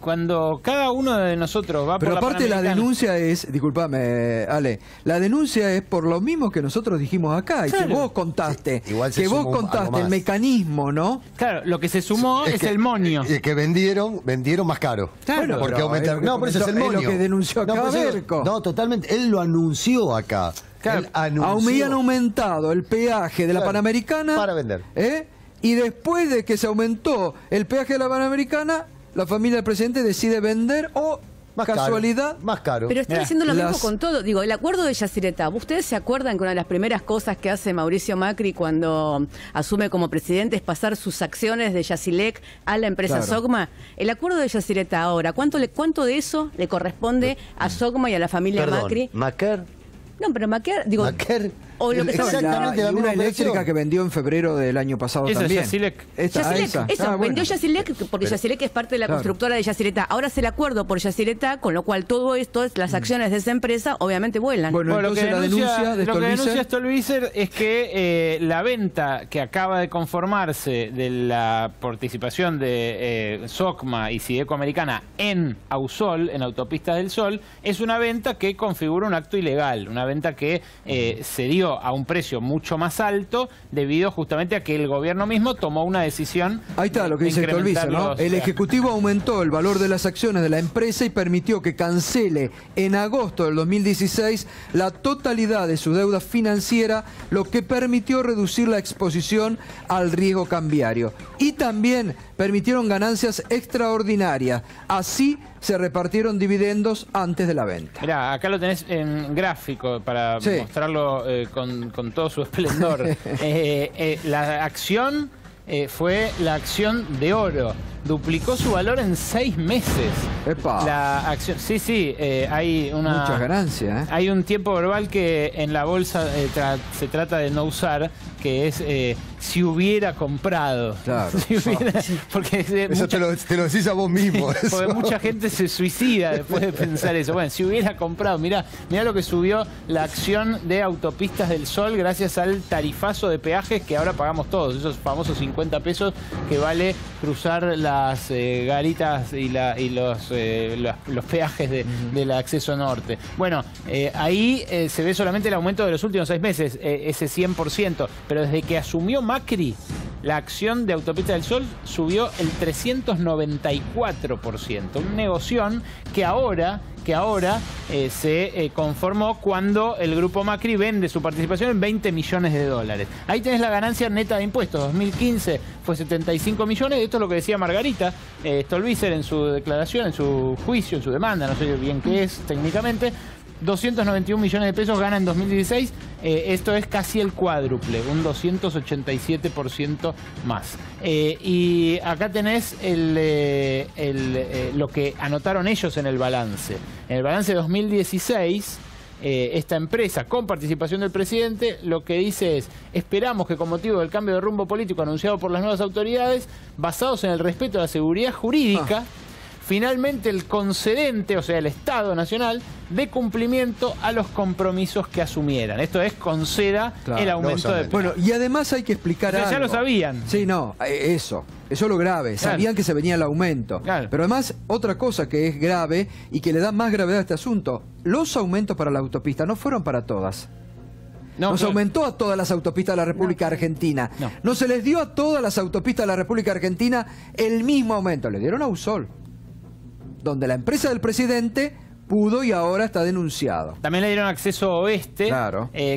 cuando cada uno de nosotros va por la Panamericana... Pero aparte la denuncia es, disculpame Ale, la denuncia es por lo mismo que nosotros dijimos acá, y que vos contaste, el mecanismo, ¿no? Claro, lo que se sumó es el monio. Que vendieron más caro. Claro, porque aumentaron. No, pero ese es el monio. Es lo que denunció acá Berco. No, totalmente, él lo anunció acá. Claro, habían aumentado el peaje de la Panamericana para vender. Y después de que se aumentó el peaje de la Panamericana, la familia del presidente decide vender o más casualidad caro, más caro. Pero están haciendo lo mismo con todo. Digo, el acuerdo de Yacyretá. ¿Ustedes se acuerdan que una de las primeras cosas que hace Mauricio Macri cuando asume como presidente es pasar sus acciones de Yacilec a la empresa Sogma? El acuerdo de Yacyretá ahora, ¿cuánto de eso le corresponde a Sogma y a la familia Macri? No, pero Maquer, digo... O lo que exactamente una eléctrica que vendió en febrero del año pasado también. Yacilec. Vendió Yacilec porque Yacilec es parte de la constructora de Yacyretá. Ahora es el acuerdo por Yacyretá, con lo cual todo esto, las acciones de esa empresa, obviamente vuelan. Bueno, entonces lo que denuncia Stolbizer es que la venta que acaba de conformarse de la participación de Sogma y Sideco Americana en Ausol, en Autopistas del Sol, es una venta que configura un acto ilegal, una venta que se dio a un precio mucho más alto debido justamente a que el gobierno mismo tomó una decisión. Ahí está lo que dice Stolbizer, ¿no? El Ejecutivo aumentó el valor de las acciones de la empresa y permitió que cancele en agosto del 2016 la totalidad de su deuda financiera, lo que permitió reducir la exposición al riesgo cambiario. Y también permitieron ganancias extraordinarias. Así se repartieron dividendos antes de la venta. Mirá, acá lo tenés en gráfico para mostrarlo con todo su esplendor. La acción fue la acción de oro. Duplicó su valor en 6 meses. ¡Epa! La acción, hay muchas ganancias. Hay un tiempo verbal que en la bolsa se trata de no usar, que es si hubiera comprado. Claro. Porque eso te lo decís a vos mismo. Porque mucha gente se suicida después de pensar eso. Bueno, si hubiera comprado, mirá lo que subió la acción de Autopistas del Sol gracias al tarifazo de peajes que ahora pagamos todos, esos famosos 50 pesos que vale cruzar las garitas y los peajes del acceso norte. Bueno, ahí se ve solamente el aumento de los últimos 6 meses, ese 100%, pero desde que asumió Macri, la acción de Autopista del Sol subió el 394%, un negoción que ahora que ahora se conformó cuando el grupo Macri vende su participación en 20 millones de dólares. Ahí tenés la ganancia neta de impuestos. 2015 fue 75 millones. Esto es lo que decía Margarita Stolbizer en su declaración, en su juicio, en su demanda, no sé bien qué es técnicamente. 291 millones de pesos gana en 2016, esto es casi el cuádruple, un 287% más. Y acá tenés lo que anotaron ellos en el balance. En el balance de 2016, esta empresa, con participación del presidente, lo que dice es: esperamos que con motivo del cambio de rumbo político anunciado por las nuevas autoridades, basados en el respeto a la seguridad jurídica, finalmente el concedente, o sea el Estado Nacional, dé cumplimiento a los compromisos que asumieran. Esto es, conceda el aumento de... Bueno, y además hay que explicar algo. Ya lo sabían. Sí, no, eso es lo grave. Claro. Sabían que se venía el aumento. Claro. Pero además, otra cosa que es grave y que le da más gravedad a este asunto: los aumentos para la autopista no fueron para todas. No se aumentó a todas las autopistas de la República Argentina. No se les dio a todas las autopistas de la República Argentina el mismo aumento. Le dieron a USOL, donde la empresa del presidente pudo y ahora está denunciado. También le dieron acceso oeste,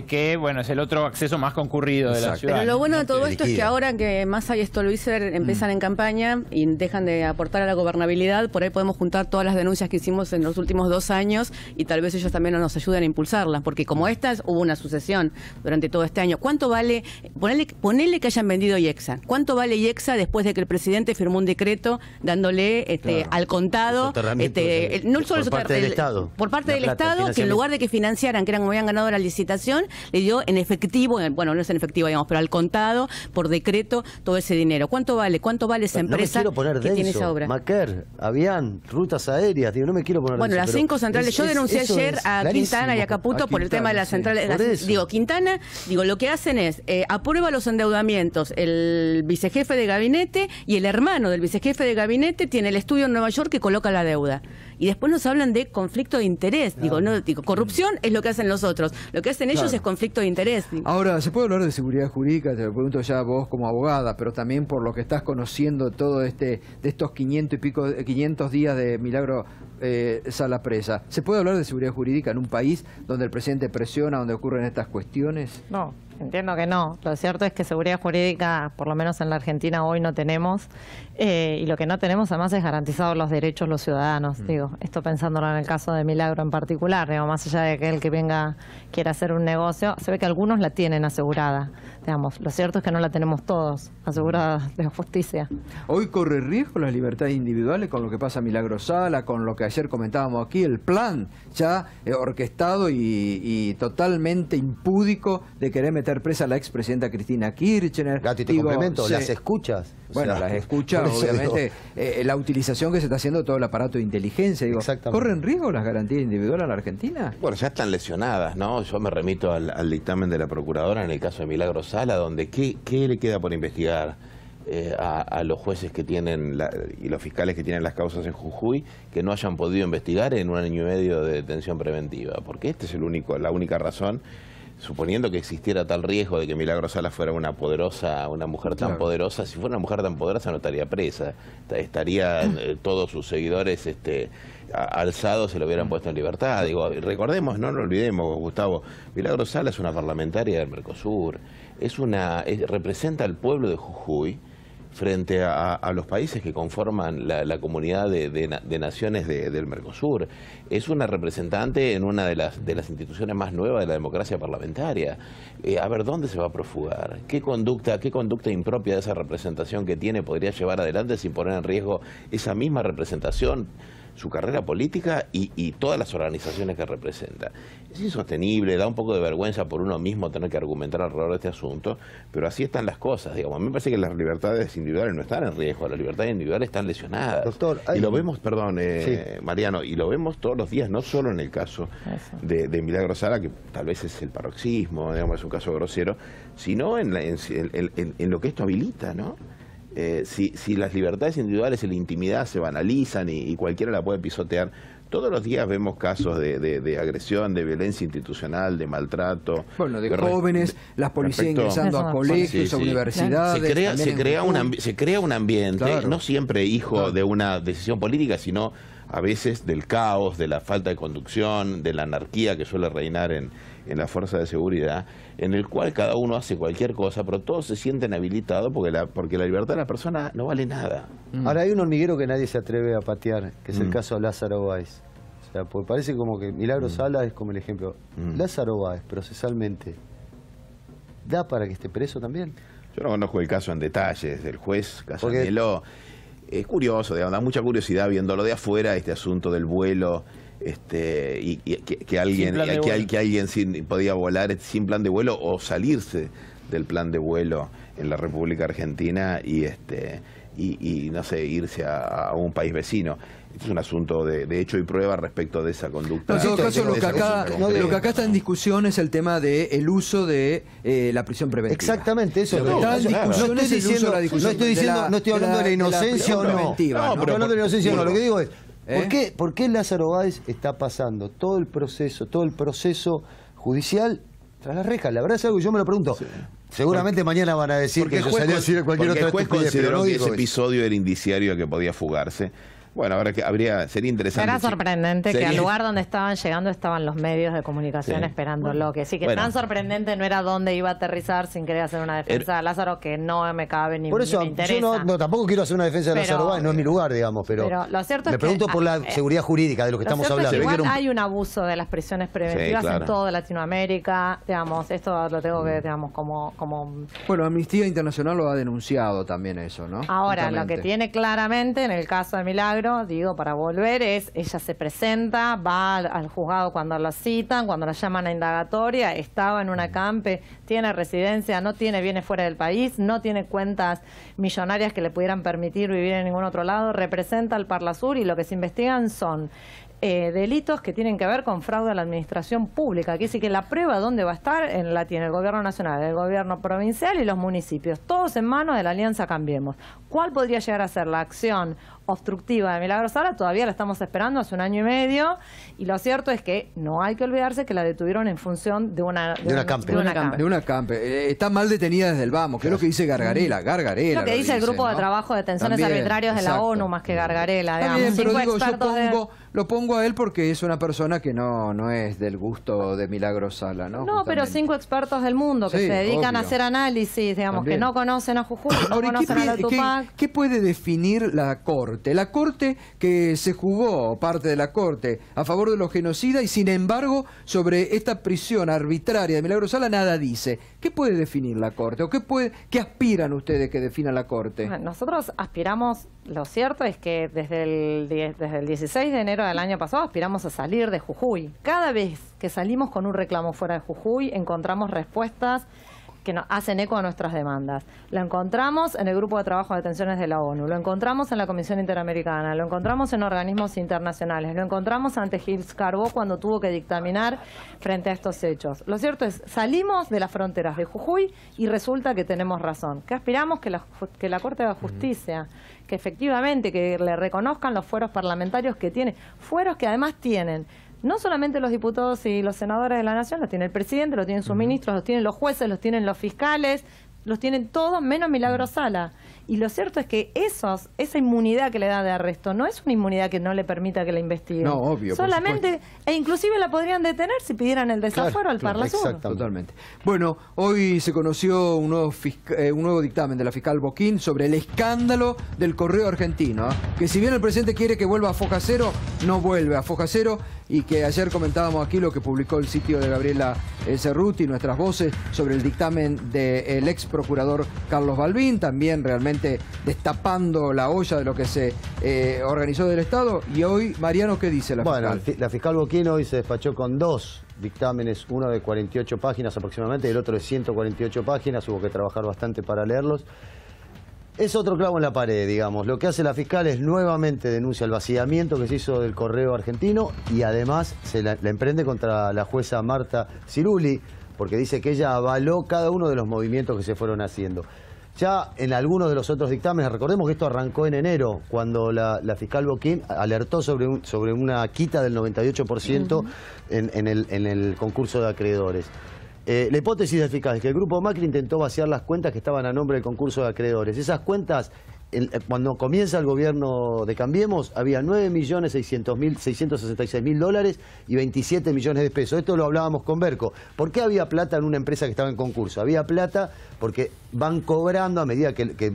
que bueno, es el otro acceso más concurrido de la ciudad. Pero lo bueno de todo esto es que ahora que Massa y Stolbizer empiezan en campaña y dejan de aportar a la gobernabilidad, por ahí podemos juntar todas las denuncias que hicimos en los últimos 2 años y tal vez ellos también nos ayuden a impulsarlas, porque como estas hubo una sucesión durante todo este año. ¿Cuánto vale? Ponele que hayan vendido IEXA. ¿Cuánto vale IEXA después de que el presidente firmó un decreto dándole al contado, no solo por parte del Estado, que en lugar de que financiaran, que eran como habían ganado la licitación, le dio en efectivo, bueno, no es en efectivo, digamos, pero al contado, por decreto, todo ese dinero? ¿Cuánto vale esa empresa que tiene esa obra? Maquer, Avián, rutas aéreas, digo, no me quiero poner bueno, las 5 centrales, yo denuncié ayer a Quintana y a Caputo por el tema de las centrales. Quintana, lo que hacen es, aprueba los endeudamientos el vicejefe de gabinete y el hermano del vicejefe de gabinete tiene el estudio en Nueva York que coloca la deuda. Y después nos hablan de conflicto de interés. Corrupción es lo que hacen los otros. Lo que hacen ellos es conflicto de interés. Ahora, ¿se puede hablar de seguridad jurídica? Te lo pregunto ya vos como abogada, pero también por lo que estás conociendo todo de estos 500 días de Milagro Sala presa. ¿Se puede hablar de seguridad jurídica en un país donde el presidente presiona, donde ocurren estas cuestiones? No. Entiendo que no. Lo cierto es que seguridad jurídica, por lo menos en la Argentina, hoy no tenemos. Y lo que no tenemos, además, es garantizados los derechos de los ciudadanos. Esto pensándolo en el caso de Milagro en particular. Más allá de que el que venga quiera hacer un negocio, se ve que algunos la tienen asegurada. Lo cierto es que no la tenemos todos asegurada de justicia. ¿Hoy corre riesgo las libertades individuales con lo que pasa a Milagro Sala, con lo que ayer comentábamos aquí, el plan ya orquestado y totalmente impúdico de querer meter presa a la expresidenta Cristina Kirchner? Gati, te complemento, ¿las escuchas? Bueno, las escuchas, obviamente, la utilización que se está haciendo de todo el aparato de inteligencia. ¿Corren riesgo las garantías individuales en la Argentina? Bueno, ya están lesionadas, ¿no? Yo me remito al dictamen de la Procuradora en el caso de Milagro Sala, donde ¿qué le queda por investigar a los jueces que tienen y los fiscales que tienen las causas en Jujuy que no hayan podido investigar en 1 año y medio de detención preventiva? Porque esta es la única razón, suponiendo que existiera tal riesgo de que Milagro Sala fuera una mujer tan poderosa. Si fuera una mujer tan poderosa no estaría presa, estarían todos sus seguidores alzados, se lo hubieran puesto en libertad. Recordemos, no lo olvidemos, Gustavo, Milagro Sala es una parlamentaria del Mercosur, representa al pueblo de Jujuy frente a los países que conforman la comunidad de naciones del Mercosur. Es una representante en una de las instituciones más nuevas de la democracia parlamentaria. A ver, ¿dónde se va a profugar? ¿Qué conducta impropia de esa representación que tiene podría llevar adelante sin poner en riesgo esa misma representación, su carrera política y todas las organizaciones que representa? Es insostenible, da un poco de vergüenza por uno mismo tener que argumentar alrededor de este asunto, pero así están las cosas. A mí me parece que las libertades individuales no están en riesgo, las libertades individuales están lesionadas. Doctor, y lo vemos, Mariano, y lo vemos todos los días, no solo en el caso de Milagro Sala, que tal vez es el paroxismo, es un caso grosero, sino en lo que esto habilita, ¿no? Si las libertades individuales y la intimidad se banalizan y cualquiera la puede pisotear, todos los días vemos casos de agresión, de violencia institucional, de maltrato. Bueno, de jóvenes, las policías ingresando a colegios, a universidades. Se crea un ambiente, no siempre hijo de una decisión política, sino a veces del caos, de la falta de conducción, de la anarquía que suele reinar en la fuerza de seguridad, en el cual cada uno hace cualquier cosa, pero todos se sienten habilitados porque la libertad de la persona no vale nada. Ahora hay un hormiguero que nadie se atreve a patear, que es el caso de Lázaro Báez. O sea, pues parece como que Milagro Sala es como el ejemplo. Lázaro Báez, procesalmente, ¿da para que esté preso también? Yo no conozco el caso en detalles del juez Casanello. Es curioso, digamos, da mucha curiosidad viéndolo de afuera, este asunto del vuelo, y que alguien podía volar sin plan de vuelo o salirse del plan de vuelo en la República Argentina y no sé, irse a un país vecino. Este es un asunto de hecho y prueba respecto de esa conducta. En todo caso, lo que acá está en discusión es el tema del uso de la prisión preventiva. Exactamente, eso. No estoy hablando de la inocencia o no. No estoy hablando de la inocencia o no. Lo que digo es, ¿por qué Lázaro Báez está pasando todo el proceso judicial tras las rejas? La verdad es algo que yo me lo pregunto. Sí. Seguramente mañana van a decir que yo salí a decir cualquier otra estupidez. El juez consideró que ese episodio era indiciario de que podía fugarse. Bueno, ahora que sería interesante. Era sorprendente que al lugar donde estaban llegando estaban los medios de comunicación esperándolo. Que sí, que tan sorprendente no era dónde iba a aterrizar sin querer hacer una defensa de Lázaro, que no me cabe ni me interesa. Por eso yo tampoco quiero hacer una defensa de Lázaro Báez, no es mi lugar, digamos, pero lo cierto me pregunto por la seguridad jurídica de lo que estamos hablando. Igual hay un abuso de las prisiones preventivas en toda Latinoamérica, digamos, esto lo tengo que, digamos, como... Bueno, Amnistía Internacional lo ha denunciado también eso, ¿no? Ahora, justamente. Lo que tiene claramente en el caso de Milagro, digo, para volver, ella se presenta, va al juzgado cuando la citan, cuando la llaman a indagatoria, estaba en una campe, tiene residencia, no tiene bienes fuera del país, no tiene cuentas millonarias que le pudieran permitir vivir en ningún otro lado, representa al Parlasur y lo que se investigan son delitos que tienen que ver con fraude a la administración pública. Aquí sí que la prueba dónde va a estar la tiene el gobierno nacional, el gobierno provincial y los municipios, todos en manos de la Alianza Cambiemos. ¿Cuál podría llegar a ser la acción obstructiva de Milagro Sala? Todavía la estamos esperando hace 1 año y medio, y lo cierto es que no hay que olvidarse que la detuvieron en función de una campe. Está mal detenida desde el vamos, que es lo que dice Gargarela. Lo que dice el grupo de trabajo de detenciones arbitrarias de la ONU, más que Gargarela. Está bien, pero digo, lo pongo a él porque es una persona que no es del gusto de Milagro Sala, ¿no? No, pero 5 expertos del mundo que se dedican a hacer análisis, digamos, que no conocen a Jujuy, no conocen a la Tupac. ¿Qué puede definir la Corte? La Corte que se jugó, parte de la Corte, a favor de los genocidas y sin embargo sobre esta prisión arbitraria de Milagro Sala nada dice. ¿Qué puede definir la Corte? ¿O qué aspiran ustedes que defina la Corte? Nosotros aspiramos, lo cierto es que desde el 16 de enero del año pasado aspiramos a salir de Jujuy. Cada vez que salimos con un reclamo fuera de Jujuy encontramos respuestas que nos hacen eco a nuestras demandas. Lo encontramos en el Grupo de Trabajo de Detenciones de la ONU, lo encontramos en la Comisión Interamericana, lo encontramos en organismos internacionales, lo encontramos ante Gilles Carbó cuando tuvo que dictaminar frente a estos hechos. Lo cierto es, salimos de las fronteras de Jujuy y resulta que tenemos razón. ¿Qué aspiramos? Que la Corte haga justicia, que efectivamente que le reconozcan los fueros parlamentarios que tiene, fueros que además tienen no solamente los diputados y los senadores de la Nación, los tiene el presidente, los tienen sus ministros, los tienen los jueces, los tienen los fiscales, los tienen todos menos Milagro Sala. Y lo cierto es que esa inmunidad que le da de arresto no es una inmunidad que no le permita que la investiguen. No, obvio. Solamente, e inclusive la podrían detener si pidieran el desafuero al Parlasur. Totalmente. Bueno, hoy se conoció un nuevo dictamen de la fiscal Boquín sobre el escándalo del correo argentino, que si bien el presidente quiere que vuelva a Foja Cero, no vuelve a Foja Cero, y que ayer comentábamos aquí lo que publicó el sitio de Gabriela Cerruti, nuestras voces, sobre el dictamen del ex procurador Carlos Balbín, también realmente destapando la olla de lo que se organizó del Estado. Y hoy, Mariano, ¿qué dice la fiscal? Bueno, la fiscal Boquín hoy se despachó con 2 dictámenes, uno de 48 páginas aproximadamente y el otro de 148 páginas, hubo que trabajar bastante para leerlos. Es otro clavo en la pared, digamos. Lo que hace la fiscal es nuevamente denuncia el vaciamiento que se hizo del correo argentino y además se la emprende contra la jueza Marta Ciruli, porque dice que ella avaló cada uno de los movimientos que se fueron haciendo. Ya en algunos de los otros dictámenes, recordemos que esto arrancó en enero, cuando la fiscal Boquín alertó sobre una quita del 98% en el concurso de acreedores. La hipótesis del fiscal es que el grupo Macri intentó vaciar las cuentas que estaban a nombre del concurso de acreedores. Esas cuentas cuando comienza el gobierno de Cambiemos, había 9.666.000 dólares y 27 millones de pesos. Esto lo hablábamos con Berco. ¿Por qué había plata en una empresa que estaba en concurso? Había plata porque van cobrando a medida que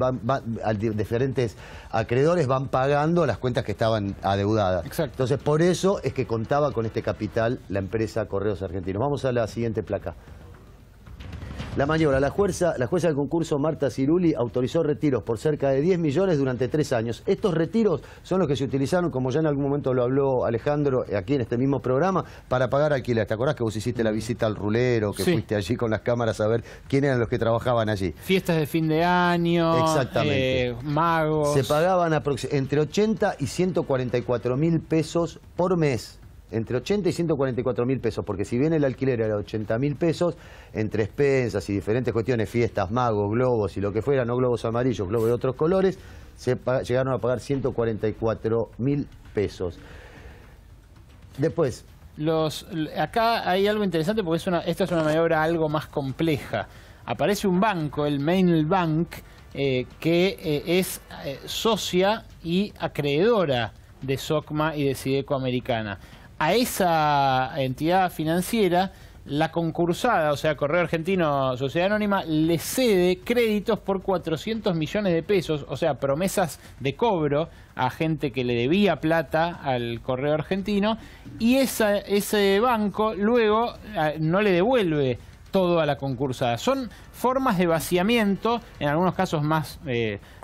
diferentes acreedores van pagando las cuentas que estaban adeudadas. Exacto. Entonces, por eso es que contaba con este capital la empresa Correos Argentinos. Vamos a la siguiente placa. La maniobra. La jueza del concurso, Marta Ciruli, autorizó retiros por cerca de 10 millones durante 3 años. Estos retiros son los que se utilizaron, como ya en algún momento lo habló Alejandro aquí en este mismo programa, para pagar alquiler. ¿Te acordás que vos hiciste la visita al rulero, que fuiste allí con las cámaras a ver quién eran los que trabajaban allí? Fiestas de fin de año, exactamente, magos. Se pagaban entre 80 y 144 mil pesos por mes. Entre 80 y 144 mil pesos, porque si bien el alquiler era 80 mil pesos, entre expensas y diferentes cuestiones, fiestas, magos, globos y lo que fuera, no globos amarillos, globos de otros colores, llegaron a pagar 144 mil pesos. Después... Acá hay algo interesante porque esta es una maniobra algo más compleja. Aparece un banco, el Main Bank, que es socia y acreedora de SOCMA y de Sideco Americana. A esa entidad financiera, la concursada, o sea, Correo Argentino, Sociedad Anónima, le cede créditos por 400 millones de pesos, o sea, promesas de cobro a gente que le debía plata al Correo Argentino, y ese banco luego no le devuelve todo a la concursada. Son formas de vaciamiento, en algunos casos más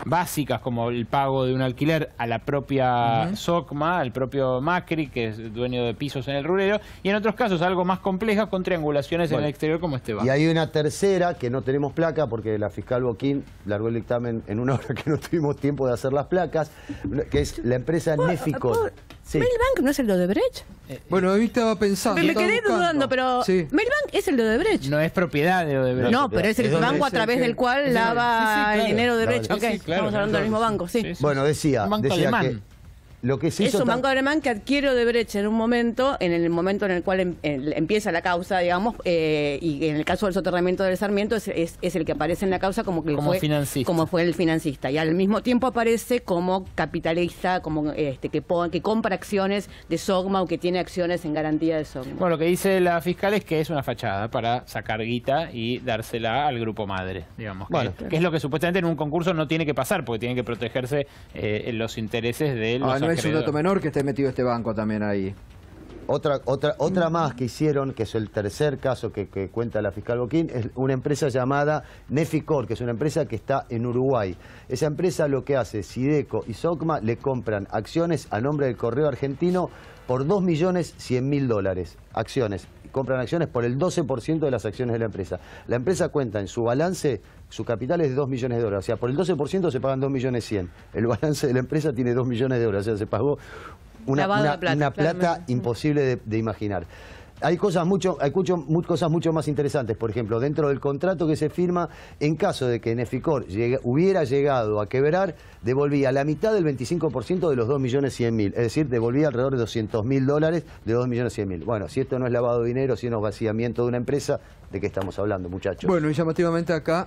básicas, como el pago de un alquiler a la propia SOCMA, al propio Macri, que es dueño de pisos en el rulero, y en otros casos algo más complejas con triangulaciones en el exterior como este banco. Y hay una tercera que no tenemos placa porque la fiscal Boquín largó el dictamen en una hora que no tuvimos tiempo de hacer las placas, que es la empresa Neficor. Sí. ¿Mailbank no es el de Odebrecht? Bueno, ahí estaba pensando. Me quedé dudando, pero Mailbank es el de Odebrecht. No es propiedad de Odebrecht. No, pero es el banco a través del cual lava el dinero de Odebrecht. Estamos hablando del mismo banco, sí. Bueno, decía que lo que se hizo es un banco alemán que adquiere Odebrecht en un momento, en el cual empieza la causa, digamos, y en el caso del soterramiento del Sarmiento es el que aparece en la causa como fue el financista, y al mismo tiempo aparece como capitalista, como que compra acciones de SOCMA o que tiene acciones en garantía de SOCMA. Bueno, lo que dice la fiscal es que es una fachada para sacar guita y dársela al grupo madre, digamos, bueno, que es lo que supuestamente en un concurso no tiene que pasar, porque tiene que protegerse los intereses de los no es un dato menor que esté metido este banco también ahí. Otra más que hicieron, que es el tercer caso que cuenta la fiscal Boquín, es una empresa llamada Neficor, que es una empresa que está en Uruguay. Esa empresa lo que hace, Sideco y SOCMA le compran acciones a nombre del Correo Argentino por 2.100.000 dólares. Acciones. Compran acciones por el 12% de las acciones de la empresa. La empresa cuenta en su balance, su capital es de 2 millones de dólares. O sea, por el 12% se pagan 2.100.000. El balance de la empresa tiene 2 millones de dólares. O sea, se pagó una plata imposible de imaginar. Hay cosas mucho más interesantes. Por ejemplo, dentro del contrato que se firma, en caso de que Neficor hubiera llegado a quebrar, devolvía la mitad del 25% de los 2.100.000. Es decir, devolvía alrededor de 200.000 dólares de 2.100.000. Bueno, si esto no es lavado de dinero, si no es vaciamiento de una empresa, ¿de qué estamos hablando, muchachos? Bueno, y llamativamente acá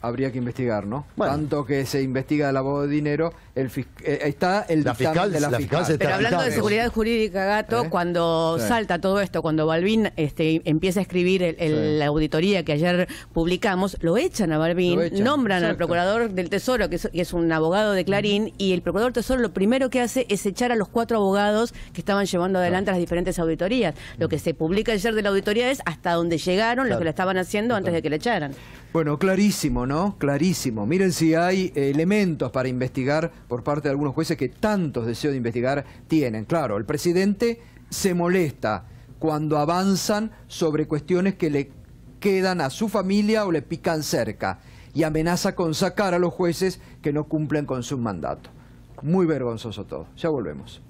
habría que investigar, ¿no? Bueno. Tanto que se investiga el lavado de dinero, está el dictamen de la fiscal. Pero hablando de seguridad jurídica, Gato, cuando salta todo esto, cuando Balbín empieza a escribir la auditoría que ayer publicamos, lo echan a Balbín, nombran al procurador del Tesoro, que es un abogado de Clarín, y el procurador del Tesoro lo primero que hace es echar a los 4 abogados que estaban llevando adelante las diferentes auditorías. Lo que se publica ayer de la auditoría es hasta donde llegaron los que la estaban haciendo antes de que la echaran. Bueno, clarísimo, ¿no? Clarísimo. Miren si hay elementos para investigar por parte de algunos jueces que tantos deseos de investigar tienen. Claro, el presidente se molesta cuando avanzan sobre cuestiones que le quedan a su familia o le pican cerca y amenaza con sacar a los jueces que no cumplen con su mandato. Muy vergonzoso todo. Ya volvemos.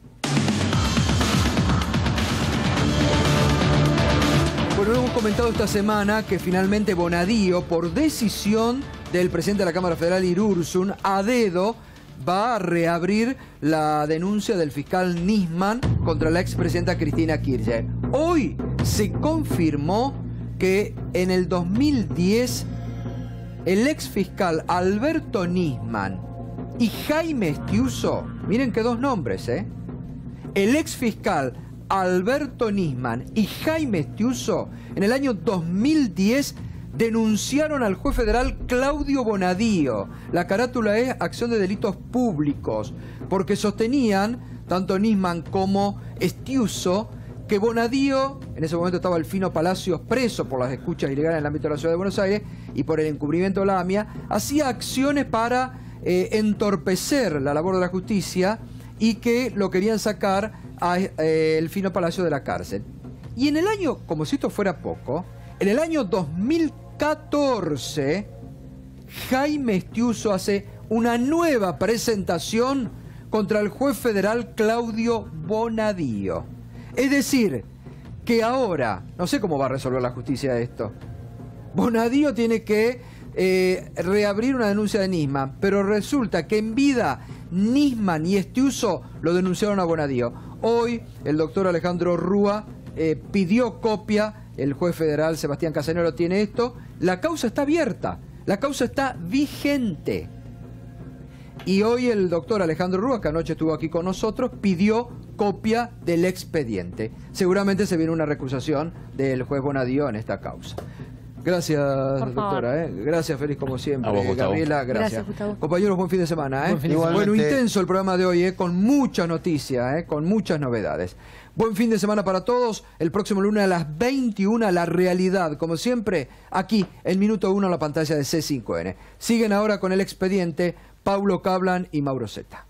Bueno, hemos comentado esta semana que finalmente Bonadío, por decisión del presidente de la Cámara Federal, Irursun, a dedo, va a reabrir la denuncia del fiscal Nisman contra la expresidenta Cristina Kirchner. Hoy se confirmó que en el 2010 el exfiscal Alberto Nisman y Jaime Estiuso, miren que dos nombres, el ex fiscal Alberto Nisman y Jaime Estiuso en el año 2010 denunciaron al juez federal Claudio Bonadío. La carátula es acción de delitos públicos, porque sostenían, tanto Nisman como Estiuso, que Bonadío, en ese momento estaba Alfino Palacios preso por las escuchas ilegales en el ámbito de la ciudad de Buenos Aires y por el encubrimiento de la AMIA, hacía acciones para entorpecer la labor de la justicia y que lo querían sacar a Alfino Palacios de la cárcel. Y en el año, como si esto fuera poco, en el año 2014, Jaime Estiuso hace una nueva presentación contra el juez federal Claudio Bonadío. Es decir, que ahora, no sé cómo va a resolver la justicia esto, Bonadío tiene que reabrir una denuncia de Nisman, pero resulta que en vida Nisman y Estiuso lo denunciaron a Bonadío. Hoy el doctor Alejandro Rúa pidió copia, el juez federal Sebastián Casanero tiene esto, la causa está abierta, la causa está vigente. Y hoy el doctor Alejandro Rúa, que anoche estuvo aquí con nosotros, pidió copia del expediente. Seguramente se viene una recusación del juez Bonadío en esta causa. Gracias, doctora. Gracias, feliz como siempre. A vos, Gustavo. Gabriela, gracias. Gustavo. Compañeros, buen fin de semana. Igualmente. Bueno, intenso el programa de hoy, con muchas noticias, con muchas novedades. Buen fin de semana para todos. El próximo lunes a las 21, La Realidad, como siempre, aquí, en Minuto 1, en la pantalla de C5N. Siguen ahora con el expediente Paulo Cablan y Mauro Zeta.